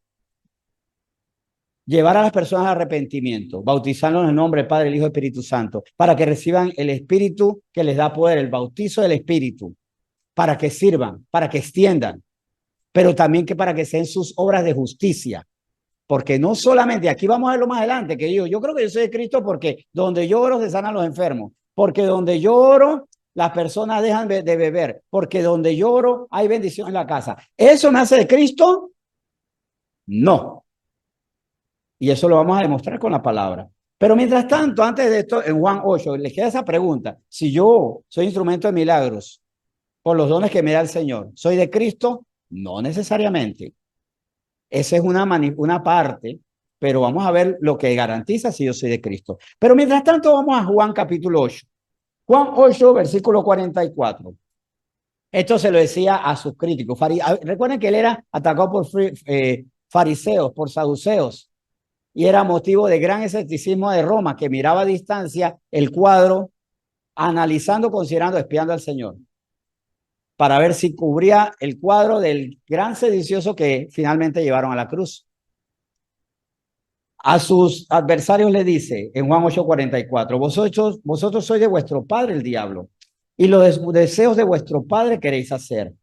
S1: llevar a las personas al arrepentimiento, bautizarlos en el nombre del Padre, el Hijo y Espíritu Santo, para que reciban el Espíritu que les da poder, el bautizo del Espíritu, para que sirvan, para que extiendan, pero también que para que sean sus obras de justicia. Porque no solamente, aquí vamos a verlo más adelante, que yo creo que yo soy de Cristo porque donde yo oro se sanan los enfermos, porque donde yo oro las personas dejan de beber, porque donde yo oro hay bendición en la casa. ¿Eso nace de Cristo? No. Y eso lo vamos a demostrar con la palabra. Pero mientras tanto, antes de esto, en Juan 8, les queda esa pregunta. Si yo soy instrumento de milagros por los dones que me da el Señor, ¿soy de Cristo? No necesariamente. Esa es una parte, pero vamos a ver lo que garantiza si yo soy de Cristo. Pero mientras tanto, vamos a Juan capítulo 8. Juan 8, versículo 44. Esto se lo decía a sus críticos. Recuerden que él era atacado por fariseos, por saduceos. Y era motivo de gran escepticismo de Roma, que miraba a distancia el cuadro, analizando, considerando, espiando al Señor, para ver si cubría el cuadro del gran sedicioso que finalmente llevaron a la cruz. A sus adversarios le dice en Juan 8:44, vosotros sois de vuestro padre el diablo, y los deseos de vuestro padre queréis hacer.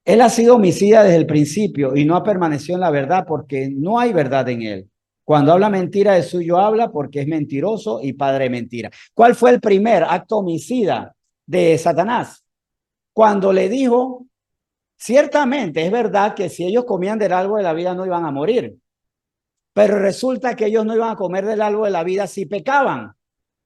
S1: Él ha sido homicida desde el principio y no ha permanecido en la verdad porque no hay verdad en él. Cuando habla mentira de suyo habla porque es mentiroso y padre de mentira. ¿Cuál fue el primer acto homicida de Satanás? Cuando le dijo, ciertamente es verdad que si ellos comían del árbol de la vida no iban a morir, pero resulta que ellos no iban a comer del árbol de la vida si pecaban,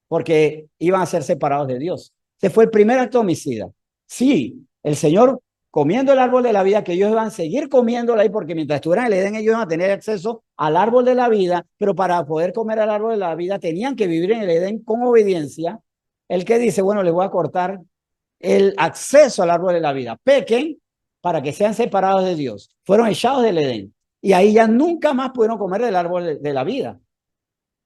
S1: porque iban a ser separados de Dios. Ese fue el primer acto homicida. Sí, el Señor comiendo el árbol de la vida, que ellos iban a seguir comiéndola ahí, porque mientras estuvieran en el Edén ellos iban a tener acceso al árbol de la vida, pero para poder comer el árbol de la vida tenían que vivir en el Edén con obediencia. El que dice, bueno, les voy a cortar el acceso al árbol de la vida. Pequen para que sean separados de Dios. Fueron echados del Edén. Y ahí ya nunca más pudieron comer del árbol de la vida,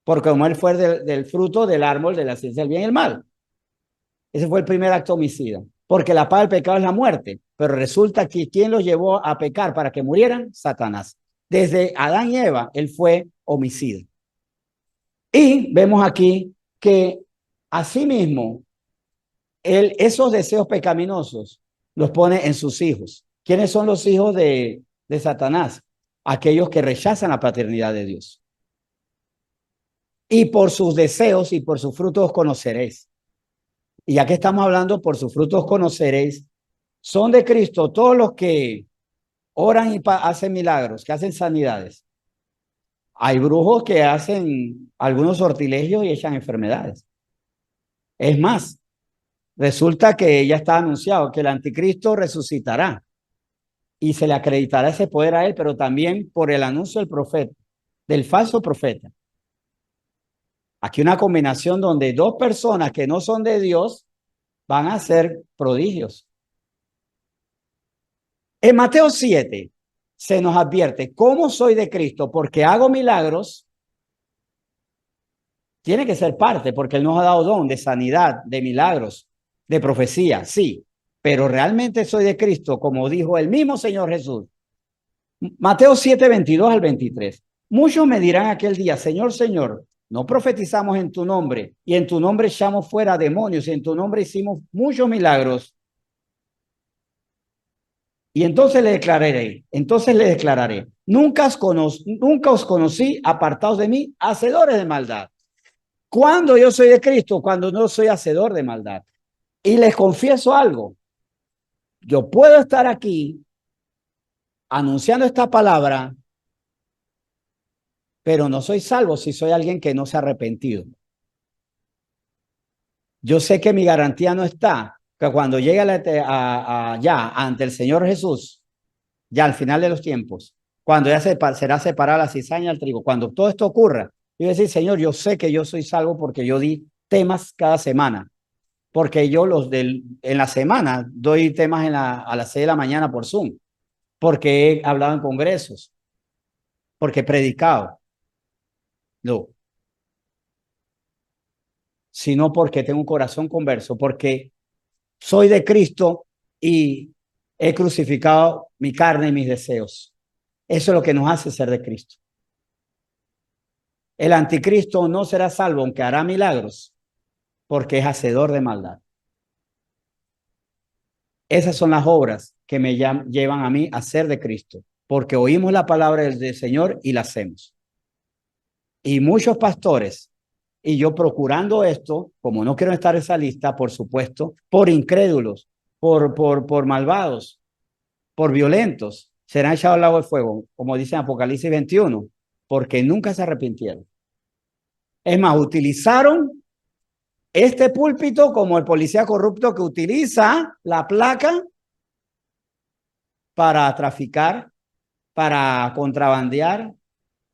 S1: porque como él fue del fruto del árbol de la ciencia del bien y el mal. Ese fue el primer acto homicida, porque la paga del pecado es la muerte, pero resulta que ¿quién los llevó a pecar para que murieran? Satanás. Desde Adán y Eva, él fue homicida. Y vemos aquí que asimismo, esos deseos pecaminosos los pone en sus hijos. ¿Quiénes son los hijos de Satanás? Aquellos que rechazan la paternidad de Dios. Y por sus deseos y por sus frutos conoceréis. Y ya que estamos hablando, por sus frutos conoceréis, Son de Cristo todos los que oran y hacen milagros, que hacen sanidades. Hay brujos que hacen algunos sortilegios y echan enfermedades. Es más, resulta que ya está anunciado que el anticristo resucitará y se le acreditará ese poder a él, pero también por el anuncio del profeta, del falso profeta. Aquí una combinación donde dos personas que no son de Dios van a hacer prodigios. En Mateo 7 se nos advierte, ¿cómo soy de Cristo? Porque hago milagros. Tiene que ser parte, porque Él nos ha dado don de sanidad, de milagros, de profecía, sí. Pero realmente soy de Cristo, como dijo el mismo Señor Jesús. Mateo 7, 22 al 23. Muchos me dirán aquel día, Señor, Señor, no profetizamos en tu nombre, y en tu nombre echamos fuera demonios, y en tu nombre hicimos muchos milagros. Y entonces le declararé, nunca os conocí, apartados de mí, hacedores de maldad. ¿Cuándo yo soy de Cristo? Cuando no soy hacedor de maldad. Y les confieso algo, yo puedo estar aquí anunciando esta palabra, pero no soy salvo si soy alguien que no se ha arrepentido. Yo sé que mi garantía no está, que cuando llegue ya ante el Señor Jesús, ya al final de los tiempos, cuando ya será separada la cizaña del trigo, cuando todo esto ocurra, yo voy a decir, Señor, yo sé que yo soy salvo porque yo di temas cada semana, porque yo en la semana doy temas a las 6 de la mañana por Zoom, porque he hablado en congresos, porque he predicado, no, sino porque tengo un corazón converso, porque soy de Cristo y he crucificado mi carne y mis deseos. Eso es lo que nos hace ser de Cristo. El anticristo no será salvo, aunque hará milagros, porque es hacedor de maldad. Esas son las obras que me llevan a mí a ser de Cristo, porque oímos la palabra del Señor y la hacemos. Y muchos pastores, y yo procurando esto, como no quiero estar en esa lista, por supuesto, por incrédulos, por malvados, por violentos, serán echados al lago de fuego, como dice en Apocalipsis 21, porque nunca se arrepintieron. Es más, utilizaron este púlpito como el policía corrupto que utiliza la placa para traficar, para contrabandear,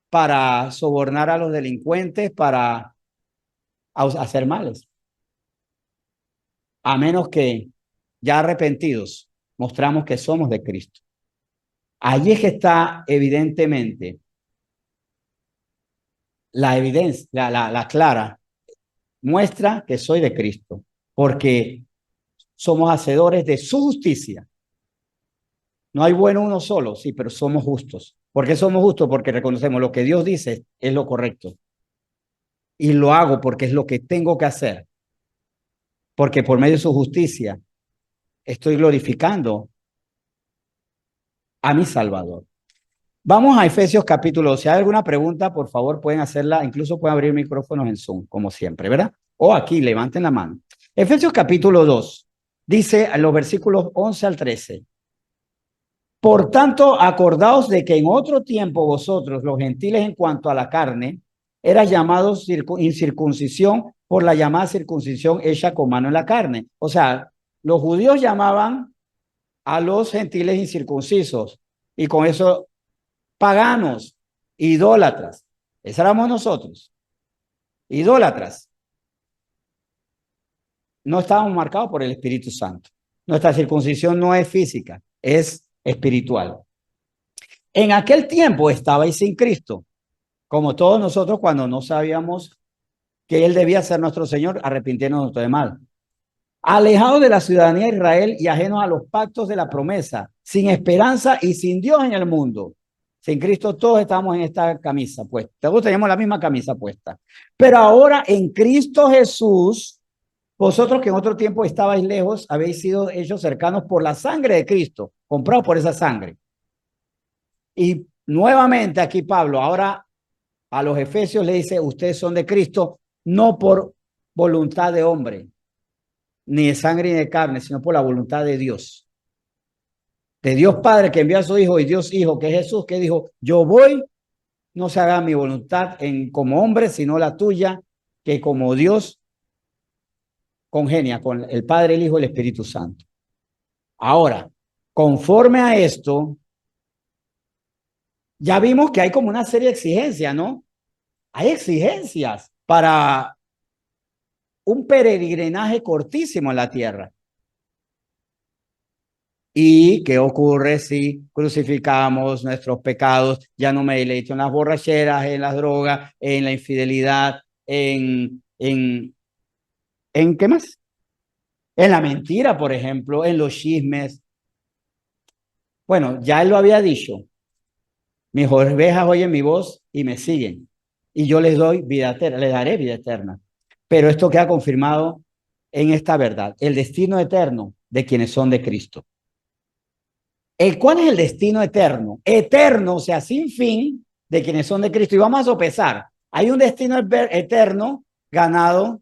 S1: para sobornar a los delincuentes, para hacer males. A menos que ya arrepentidos mostramos que somos de Cristo. Allí es que está evidentemente la evidencia, la clara muestra que soy de Cristo, porque somos hacedores de su justicia. No hay bueno uno solo, sí, pero somos justos. ¿Por qué somos justos? Porque reconocemos lo que Dios dice es lo correcto. Y lo hago porque es lo que tengo que hacer. Porque por medio de su justicia estoy glorificando a mi Salvador. Vamos a Efesios capítulo 2. Si hay alguna pregunta, por favor, pueden hacerla. Incluso pueden abrir micrófonos en Zoom, como siempre, ¿verdad? O aquí, levanten la mano. Efesios capítulo 2. Dice en los versículos 11 al 13. Por tanto, acordaos de que en otro tiempo vosotros, los gentiles en cuanto a la carne, eras llamados incircuncisión por la llamada circuncisión hecha con mano en la carne. O sea, los judíos llamaban a los gentiles incircuncisos y con eso paganos, idólatras. Esos éramos nosotros, idólatras. No estábamos marcados por el Espíritu Santo. Nuestra circuncisión no es física, es espiritual. En aquel tiempo estabais sin Cristo, como todos nosotros cuando no sabíamos que Él debía ser nuestro Señor, arrepintiéndonos de mal. Alejados de la ciudadanía de Israel y ajenos a los pactos de la promesa, sin esperanza y sin Dios en el mundo. Sin Cristo todos estamos en esta camisa puesta. Todos tenemos la misma camisa puesta. Pero ahora en Cristo Jesús, vosotros que en otro tiempo estabais lejos, habéis sido hechos cercanos por la sangre de Cristo, comprados por esa sangre. Y nuevamente aquí Pablo, ahora a los efesios le dice, ustedes son de Cristo, no por voluntad de hombre, ni de sangre ni de carne, sino por la voluntad de Dios. de Dios Padre que envió a su Hijo y Dios Hijo, que es Jesús, que dijo, yo voy, no se haga mi voluntad como hombre, sino la tuya, que como Dios congenia con el Padre, el Hijo y el Espíritu Santo. Ahora, conforme a esto, ya vimos que hay como una serie de exigencias, ¿no? Hay exigencias para un peregrinaje cortísimo en la tierra. ¿Y qué ocurre si crucificamos nuestros pecados? Ya no me deleito en las borracheras, en las drogas, en la infidelidad, ¿en qué más? En la mentira, por ejemplo, en los chismes. Bueno, ya él lo había dicho. Mis ovejas oyen mi voz y me siguen. Y yo les doy vida eterna, les daré vida eterna. Pero esto queda confirmado en esta verdad, el destino eterno de quienes son de Cristo. ¿Cuál es el destino eterno? Eterno, o sea, sin fin, de quienes son de Cristo. Y vamos a sopesar. Hay un destino eterno ganado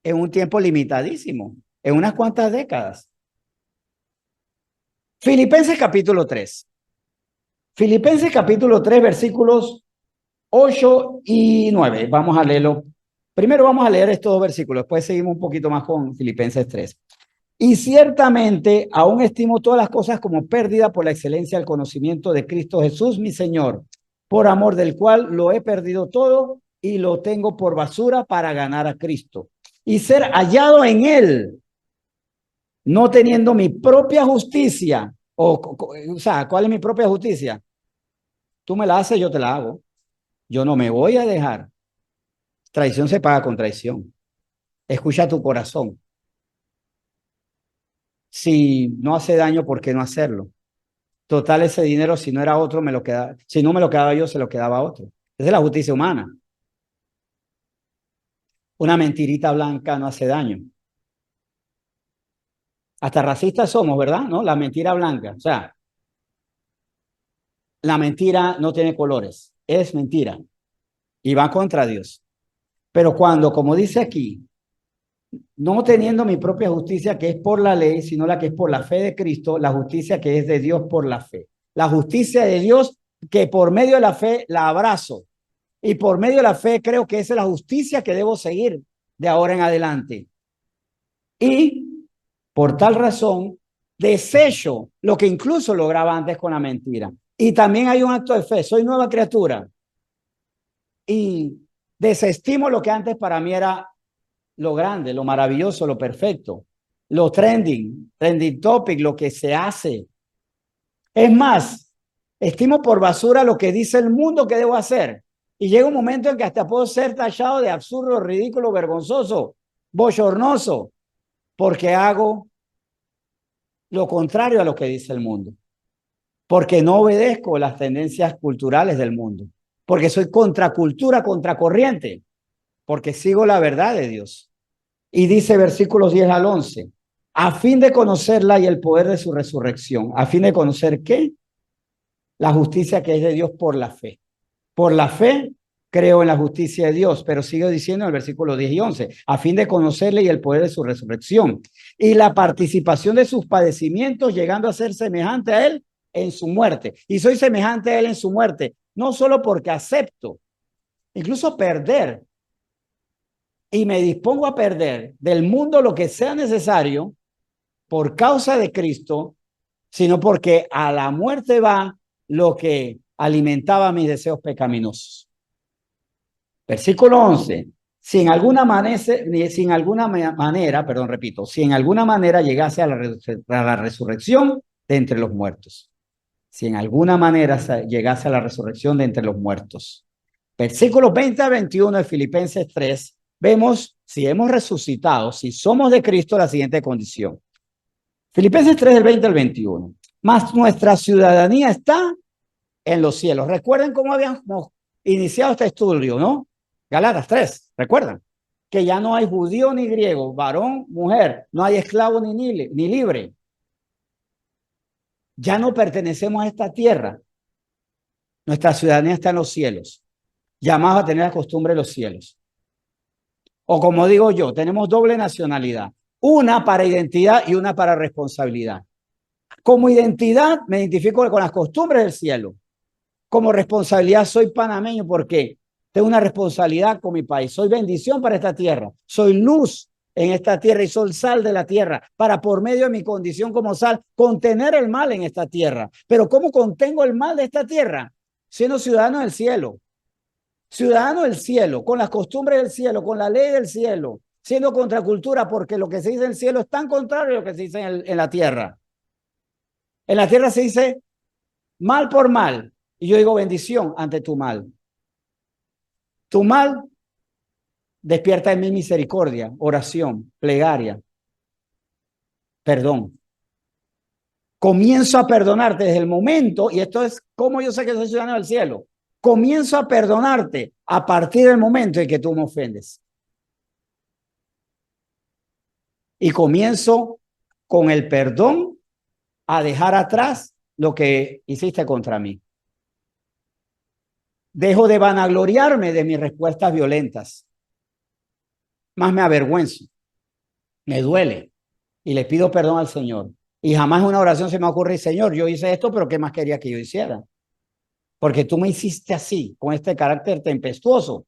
S1: en un tiempo limitadísimo, en unas cuantas décadas. Filipenses capítulo 3. Filipenses capítulo 3, versículos 8 y 9. Vamos a leerlo. Primero vamos a leer estos dos versículos, después seguimos un poquito más con Filipenses 3. Y ciertamente aún estimo todas las cosas como pérdida por la excelencia del conocimiento de Cristo Jesús, mi Señor, por amor del cual lo he perdido todo y lo tengo por basura para ganar a Cristo y ser hallado en él, no teniendo mi propia justicia. O sea, ¿cuál es mi propia justicia? Tú me la haces, yo te la hago. Yo no me voy a dejar. Traición se paga con traición. Escucha tu corazón. Si no hace daño, ¿por qué no hacerlo? Total, ese dinero, si no era otro, me lo quedaba. Si no me lo quedaba yo, se lo quedaba a otro. Esa es la justicia humana. Una mentirita blanca no hace daño. Hasta racistas somos, ¿verdad? ¿No? La mentira blanca. O sea, la mentira no tiene colores. Es mentira. Y va contra Dios. Pero cuando, como dice aquí, no teniendo mi propia justicia que es por la ley, sino la que es por la fe de Cristo, la justicia que es de Dios por la fe. La justicia de Dios que por medio de la fe la abrazo. Y por medio de la fe creo que esa es la justicia que debo seguir de ahora en adelante. Y por tal razón desecho lo que incluso lograba antes con la mentira. Y también hay un acto de fe. Soy nueva criatura. Y desestimo lo que antes para mí era lo grande, lo maravilloso, lo perfecto, lo trending topic, lo que se hace. Es más, estimo por basura lo que dice el mundo que debo hacer. Y llega un momento en que hasta puedo ser tachado de absurdo, ridículo, vergonzoso, bochornoso, porque hago lo contrario a lo que dice el mundo. Porque no obedezco las tendencias culturales del mundo. Porque soy contracultura, contracorriente. Porque sigo la verdad de Dios. Y dice versículos 10 al 11, a fin de conocerla y el poder de su resurrección. ¿A fin de conocer qué? La justicia que es de Dios por la fe. Por la fe creo en la justicia de Dios, pero sigo diciendo en el versículo 10 y 11, a fin de conocerle y el poder de su resurrección y la participación de sus padecimientos, llegando a ser semejante a él en su muerte. Y soy semejante a él en su muerte, no solo porque acepto, incluso perder, y me dispongo a perder del mundo lo que sea necesario por causa de Cristo, sino porque a la muerte va lo que alimentaba mis deseos pecaminosos. Versículo 11. Si en alguna manera, repito, si en alguna manera llegase a la resurrección de entre los muertos. Si en alguna manera llegase a la resurrección de entre los muertos. Versículos 20 a 21 de Filipenses 3, vemos si hemos resucitado, si somos de Cristo, la siguiente condición. Filipenses 3, del 20 al 21. Mas nuestra ciudadanía está en los cielos. Recuerden cómo habíamos iniciado este estudio, ¿no? Gálatas 3, recuerdan que ya no hay judío ni griego, varón, mujer, no hay esclavo ni libre. Ya no pertenecemos a esta tierra. Nuestra ciudadanía está en los cielos, llamados a tener la costumbre de los cielos. O como digo yo, tenemos doble nacionalidad, una para identidad y una para responsabilidad. Como identidad me identifico con las costumbres del cielo. Como responsabilidad soy panameño porque tengo una responsabilidad con mi país. Soy bendición para esta tierra. Soy luz en esta tierra y soy sal de la tierra para por medio de mi condición como sal contener el mal en esta tierra. Pero ¿cómo contengo el mal de esta tierra? Siendo ciudadano del cielo. Ciudadano del cielo, con las costumbres del cielo, con la ley del cielo, siendo contracultura porque lo que se dice en el cielo es tan contrario a lo que se dice en la tierra. En la tierra se dice mal por mal y yo digo bendición ante tu mal. Tu mal despierta en mí misericordia, oración, plegaria, perdón. Comienzo a perdonarte desde el momento, y esto es como yo sé que soy ciudadano del cielo, comienzo a perdonarte a partir del momento en que tú me ofendes. Y comienzo con el perdón a dejar atrás lo que hiciste contra mí. Dejo de vanagloriarme de mis respuestas violentas. Más me avergüenzo, me duele y le pido perdón al Señor. Y jamás en una oración se me ocurre, Señor, yo hice esto, pero ¿qué más quería que yo hiciera? Porque tú me hiciste así, con este carácter tempestuoso.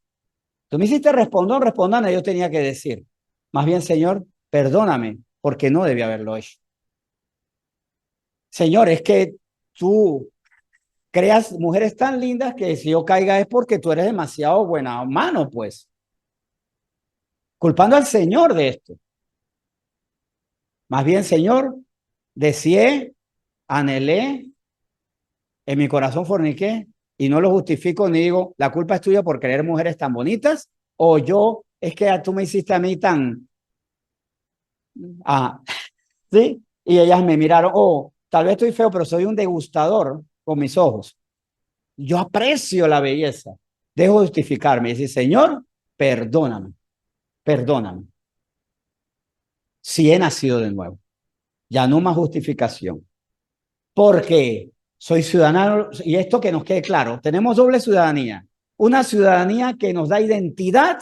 S1: Tú me hiciste respondón, yo tenía que decir. Más bien, Señor, perdóname, porque no debía haberlo hecho. Señor, es que tú creas mujeres tan lindas que si yo caiga es porque tú eres demasiado buena mano, pues. Culpando al Señor de esto. Más bien, Señor, deseé, anhelé, en mi corazón forniqué y no lo justifico ni digo, la culpa es tuya por querer mujeres tan bonitas o yo, es que tú me hiciste a mí tan... ¿sí? Y ellas me miraron, tal vez estoy feo, pero soy un degustador con mis ojos. Yo aprecio la belleza. Dejo de justificarme y decir, Señor, perdóname, perdóname. Si he nacido de nuevo. Ya no más justificación. Porque soy ciudadano, y esto que nos quede claro, tenemos doble ciudadanía. Una ciudadanía que nos da identidad,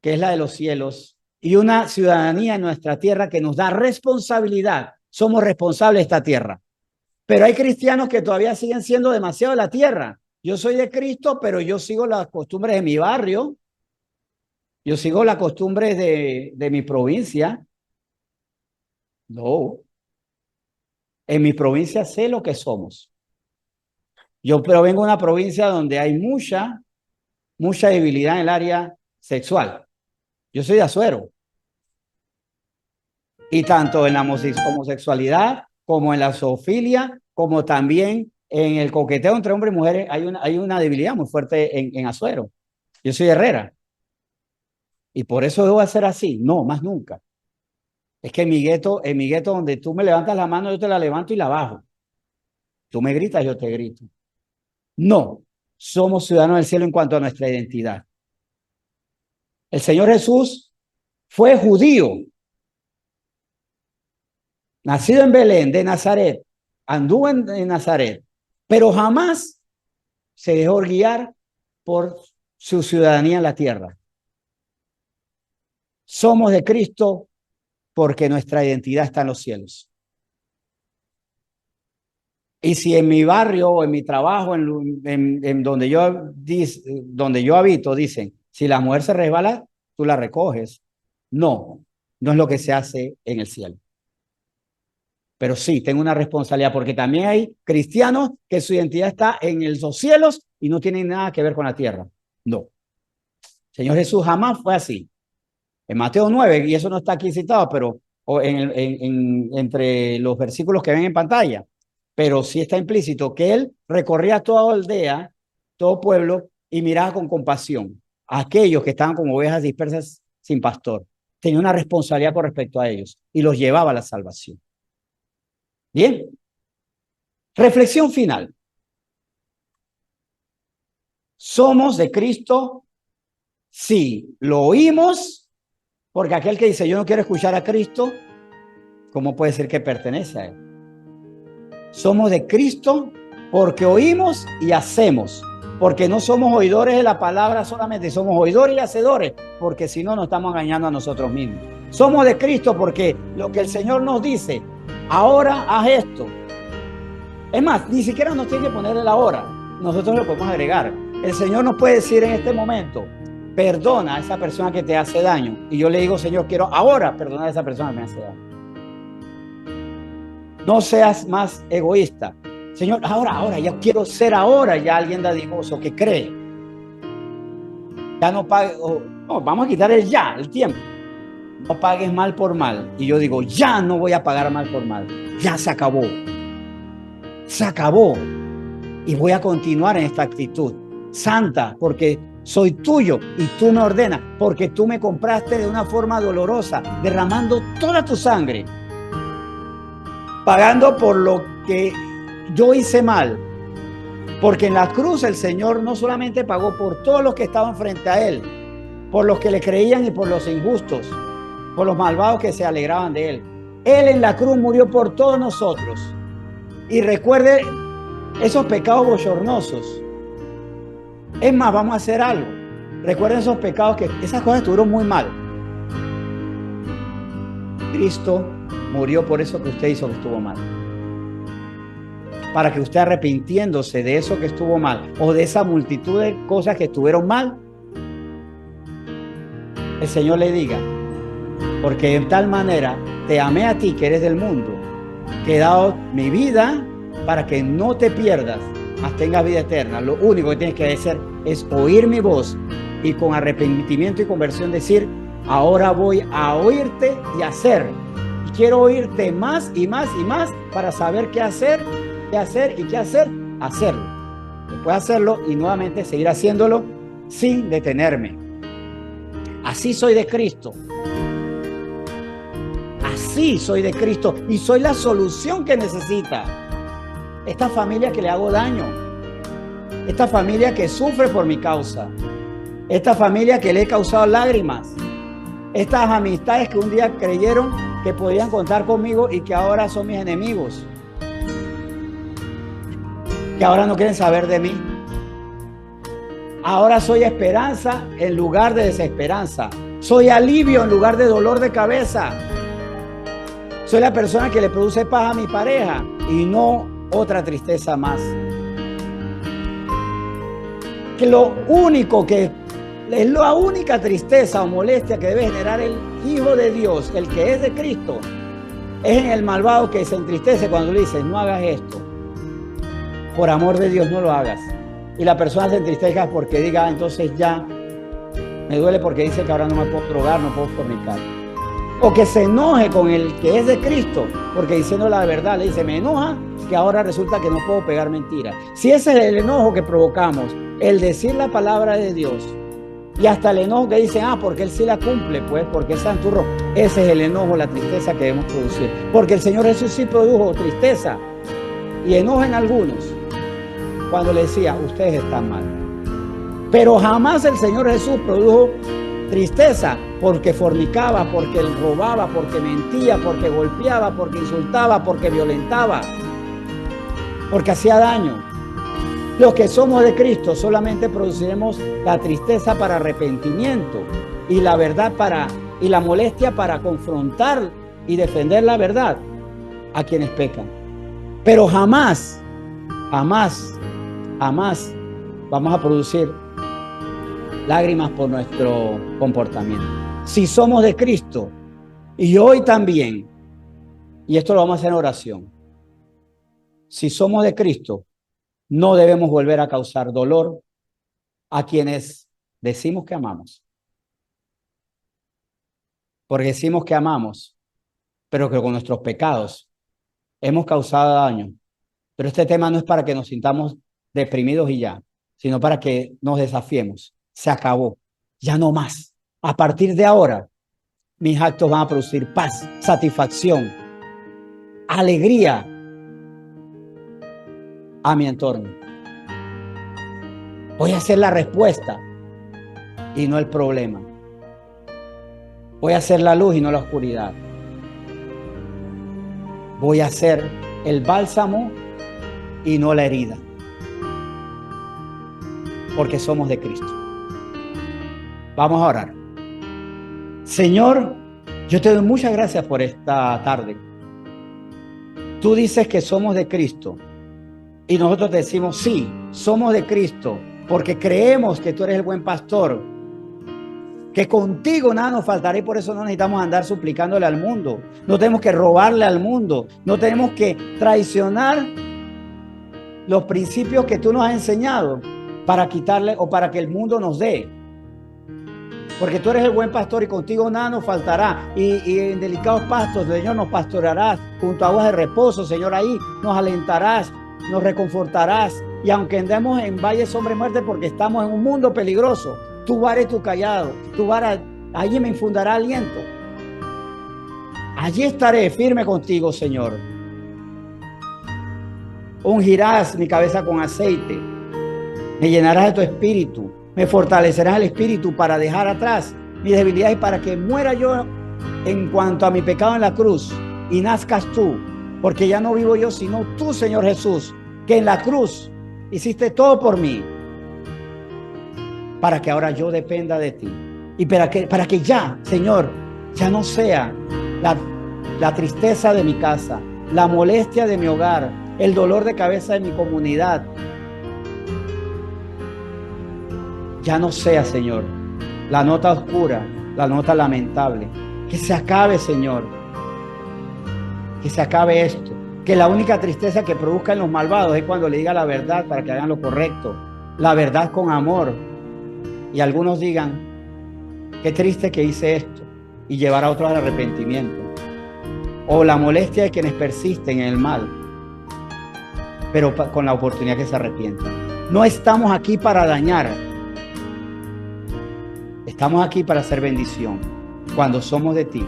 S1: que es la de los cielos, y una ciudadanía en nuestra tierra que nos da responsabilidad. Somos responsables de esta tierra. Pero hay cristianos que todavía siguen siendo demasiado de la tierra. Yo soy de Cristo, pero yo sigo las costumbres de mi barrio. Yo sigo las costumbres de mi provincia. No. En mi provincia sé lo que somos. Yo provengo de una provincia donde hay mucha debilidad en el área sexual. Yo soy de Azuero. Y tanto en la homosexualidad como en la zoofilia, como también en el coqueteo entre hombres y mujeres, hay una debilidad muy fuerte en Azuero. Yo soy Herrera. Y por eso debo hacer así. No, más nunca. Es que en mi gueto donde tú me levantas la mano, yo te la levanto y la bajo. Tú me gritas, yo te grito. No, somos ciudadanos del cielo en cuanto a nuestra identidad. El Señor Jesús fue judío, nacido en Belén de Nazaret, anduvo en Nazaret, pero jamás se dejó guiar por su ciudadanía en la tierra. Somos de Cristo porque nuestra identidad está en los cielos. Y si en mi barrio o en mi trabajo, en donde yo habito, dicen, si la mujer se resbala, tú la recoges. No, no es lo que se hace en el cielo. Pero sí, tengo una responsabilidad porque también hay cristianos que su identidad está en los cielos y no tienen nada que ver con la tierra. No. Señor Jesús jamás fue así. En Mateo 9, y eso no está aquí citado, pero entre los versículos que ven en pantalla, pero sí está implícito que él recorría toda aldea, todo pueblo, y miraba con compasión a aquellos que estaban como ovejas dispersas sin pastor. Tenía una responsabilidad con respecto a ellos y los llevaba a la salvación. Bien. Reflexión final. ¿Somos de Cristo? Sí. ¿Lo oímos? Porque aquel que dice, yo no quiero escuchar a Cristo, ¿cómo puede ser que pertenece a él? Somos de Cristo porque oímos y hacemos. Porque no somos oidores de la palabra solamente, somos oidores y hacedores, porque si no nos estamos engañando a nosotros mismos. Somos de Cristo porque lo que el Señor nos dice ahora haz esto. Es más, ni siquiera nos tiene que poner el ahora. Nosotros lo podemos agregar. El Señor nos puede decir en este momento, perdona a esa persona que te hace daño. Y yo le digo, Señor, quiero ahora perdonar a esa persona que me hace daño. No seas más egoísta. Señor, ahora, ya quiero ser ahora ya alguien dadivoso que cree. Ya no pague, no, vamos a quitar el ya, el tiempo. No pagues mal por mal. Y yo digo, ya no voy a pagar mal por mal. Ya se acabó. Se acabó. Y voy a continuar en esta actitud santa, porque soy tuyo y tú me ordenas, porque tú me compraste de una forma dolorosa, derramando toda tu sangre, pagando por lo que yo hice mal. Porque en la cruz el Señor no solamente pagó por todos los que estaban frente a Él, por los que le creían y por los injustos, por los malvados que se alegraban de Él. Él en la cruz murió por todos nosotros. Y recuerde esos pecados bochornosos. Es más, vamos a hacer algo. Recuerden esos pecados, que esas cosas estuvieron muy mal. Cristo murió por eso que usted hizo que estuvo mal. Para que usted, arrepintiéndose de eso que estuvo mal o de esa multitud de cosas que estuvieron mal, el Señor le diga, porque de tal manera te amé a ti que eres del mundo, que he dado mi vida para que no te pierdas, mas tengas vida eterna. Lo único que tienes que hacer es oír mi voz y con arrepentimiento y conversión decir, ahora voy a oírte y hacer. Y quiero oírte más y más y más para saber qué hacer y qué hacer, hacerlo. Después hacerlo y nuevamente seguir haciéndolo sin detenerme. Así soy de Cristo. Así soy de Cristo y soy la solución que necesita esta familia que le hago daño, esta familia que sufre por mi causa, esta familia que le he causado lágrimas, estas amistades que un día creyeron que podían contar conmigo y que ahora son mis enemigos, que ahora no quieren saber de mí. Ahora soy esperanza en lugar de desesperanza. Soy alivio en lugar de dolor de cabeza. Soy la persona que le produce paz a mi pareja y no otra tristeza más. Que lo único que es la única tristeza o molestia que debe generar el Hijo de Dios, el que es de Cristo, es en el malvado que se entristece cuando le dice, no hagas esto. Por amor de Dios, no lo hagas. Y la persona se entristezca porque diga, entonces ya me duele porque dice que ahora no me puedo drogar, no puedo fornicar. O que se enoje con el que es de Cristo, porque diciendo la verdad le dice, me enoja que ahora resulta que no puedo pegar mentiras. Si ese es el enojo que provocamos, el decir la palabra de Dios, y hasta el enojo que dicen, porque él sí la cumple, pues porque es santurro, ese es el enojo, la tristeza que debemos producir. Porque el Señor Jesús sí produjo tristeza y enojo en algunos, cuando le decía, ustedes están mal. Pero jamás el Señor Jesús produjo tristeza porque fornicaba, porque robaba, porque mentía, porque golpeaba, porque insultaba, porque violentaba, porque hacía daño. Los que somos de Cristo solamente produciremos la tristeza para arrepentimiento y la verdad y la molestia para confrontar y defender la verdad a quienes pecan. Pero jamás vamos a producir lágrimas por nuestro comportamiento. Si somos de Cristo, y hoy también, y esto lo vamos a hacer en oración, si somos de Cristo, no debemos volver a causar dolor a quienes decimos que amamos. Porque decimos que amamos, pero que con nuestros pecados hemos causado daño. Pero este tema no es para que nos sintamos deprimidos y ya, sino para que nos desafiemos. Se acabó, ya no más. A partir de ahora, mis actos van a producir paz, satisfacción, alegría a mi entorno. Voy a ser la respuesta y no el problema. Voy a ser la luz y no la oscuridad. Voy a ser el bálsamo y no la herida. Porque somos de Cristo. Vamos a orar. Señor, yo te doy muchas gracias por esta tarde. Tú dices que somos de Cristo y nosotros te decimos, sí, somos de Cristo porque creemos que tú eres el buen pastor, que contigo nada nos faltará y por eso no necesitamos andar suplicándole al mundo, no tenemos que robarle al mundo, no tenemos que traicionar los principios que tú nos has enseñado para quitarle o para que el mundo nos dé. Porque tú eres el buen pastor y contigo nada nos faltará. Y en delicados pastos, Señor, nos pastorearás. Junto a aguas de reposo, Señor, ahí nos alentarás, nos reconfortarás. Y aunque andemos en valle sombra y muerte porque estamos en un mundo peligroso, tu vara y tu callado, tu vara, allí me infundará aliento. Allí estaré firme contigo, Señor. Ungirás mi cabeza con aceite. Me llenarás de tu espíritu. Me fortalecerás el espíritu para dejar atrás mis debilidades y para que muera yo en cuanto a mi pecado en la cruz y nazcas tú, porque ya no vivo yo, sino tú, Señor Jesús, que en la cruz hiciste todo por mí, para que ahora yo dependa de ti y para que ya, Señor, ya no sea la tristeza de mi casa, la molestia de mi hogar, el dolor de cabeza de mi comunidad. Ya no sea, Señor, la nota oscura, la nota lamentable. Que se acabe, Señor. Que se acabe esto. Que la única tristeza que produzca en los malvados es cuando le diga la verdad para que hagan lo correcto. La verdad con amor. Y algunos digan, qué triste que hice esto. Y llevar a otros al arrepentimiento. O la molestia de quienes persisten en el mal. Pero con la oportunidad que se arrepientan. No estamos aquí para dañar. Estamos aquí para hacer bendición cuando somos de ti.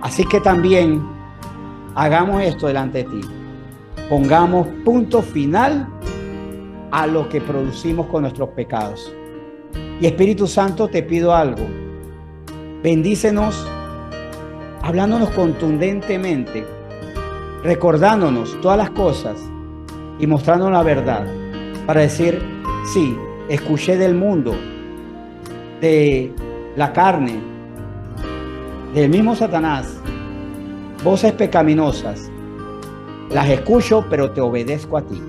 S1: Así que también hagamos esto delante de ti. Pongamos punto final a lo que producimos con nuestros pecados. Y Espíritu Santo, te pido algo. Bendícenos, hablándonos contundentemente, recordándonos todas las cosas y mostrándonos la verdad para decir, sí, escuché del mundo, de la carne, del mismo Satanás, voces pecaminosas, las escucho, pero te obedezco a ti.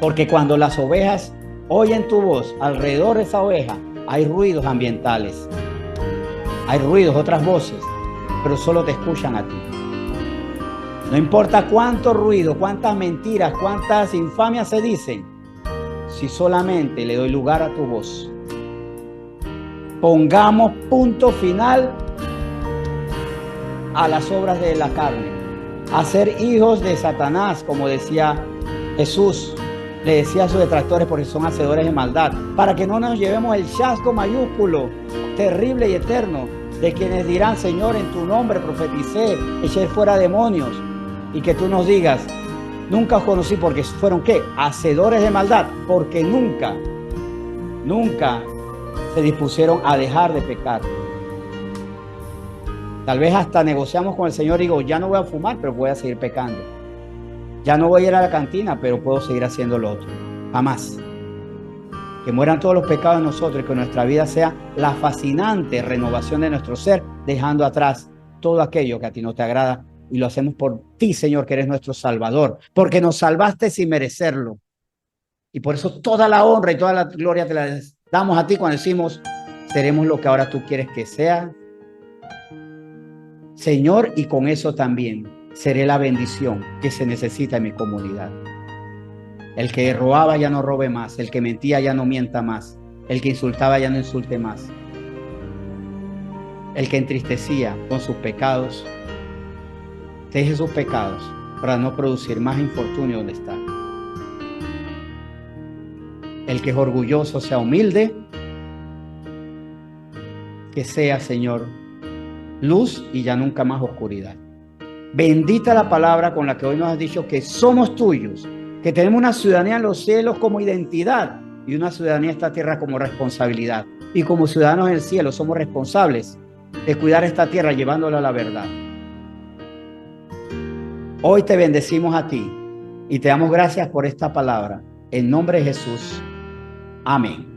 S1: Porque cuando las ovejas oyen tu voz, alrededor de esa oveja hay ruidos ambientales, hay ruidos, otras voces, pero solo te escuchan a ti. No importa cuánto ruido, cuántas mentiras, cuántas infamias se dicen, si solamente le doy lugar a tu voz. Pongamos punto final a las obras de la carne, a ser hijos de Satanás, como decía Jesús, le decía a sus detractores, porque son hacedores de maldad, para que no nos llevemos el chasco mayúsculo, terrible y eterno, de quienes dirán, Señor, en tu nombre profeticé, eché fuera demonios, y que tú nos digas, nunca os conocí, porque fueron, ¿qué? Hacedores de maldad, porque nunca se dispusieron a dejar de pecar. Tal vez hasta negociamos con el Señor y digo, ya no voy a fumar, pero voy a seguir pecando. Ya no voy a ir a la cantina, pero puedo seguir haciendo lo otro. Jamás. Que mueran todos los pecados de nosotros y que nuestra vida sea la fascinante renovación de nuestro ser, dejando atrás todo aquello que a ti no te agrada. Y lo hacemos por ti, Señor, que eres nuestro Salvador, porque nos salvaste sin merecerlo. Y por eso toda la honra y toda la gloria te la damos a ti cuando decimos, seremos lo que ahora tú quieres que sea, Señor, y con eso también seré la bendición que se necesita en mi comunidad. El que robaba ya no robe más, el que mentía ya no mienta más, el que insultaba ya no insulte más, el que entristecía con sus pecados, deje sus pecados para no producir más infortunio donde está. El que es orgulloso sea humilde, que sea, Señor, luz y ya nunca más oscuridad. Bendita la palabra con la que hoy nos has dicho que somos tuyos, que tenemos una ciudadanía en los cielos como identidad y una ciudadanía en esta tierra como responsabilidad. Y como ciudadanos en el cielo somos responsables de cuidar esta tierra llevándola a la verdad. Hoy te bendecimos a ti y te damos gracias por esta palabra. En nombre de Jesús. Amén.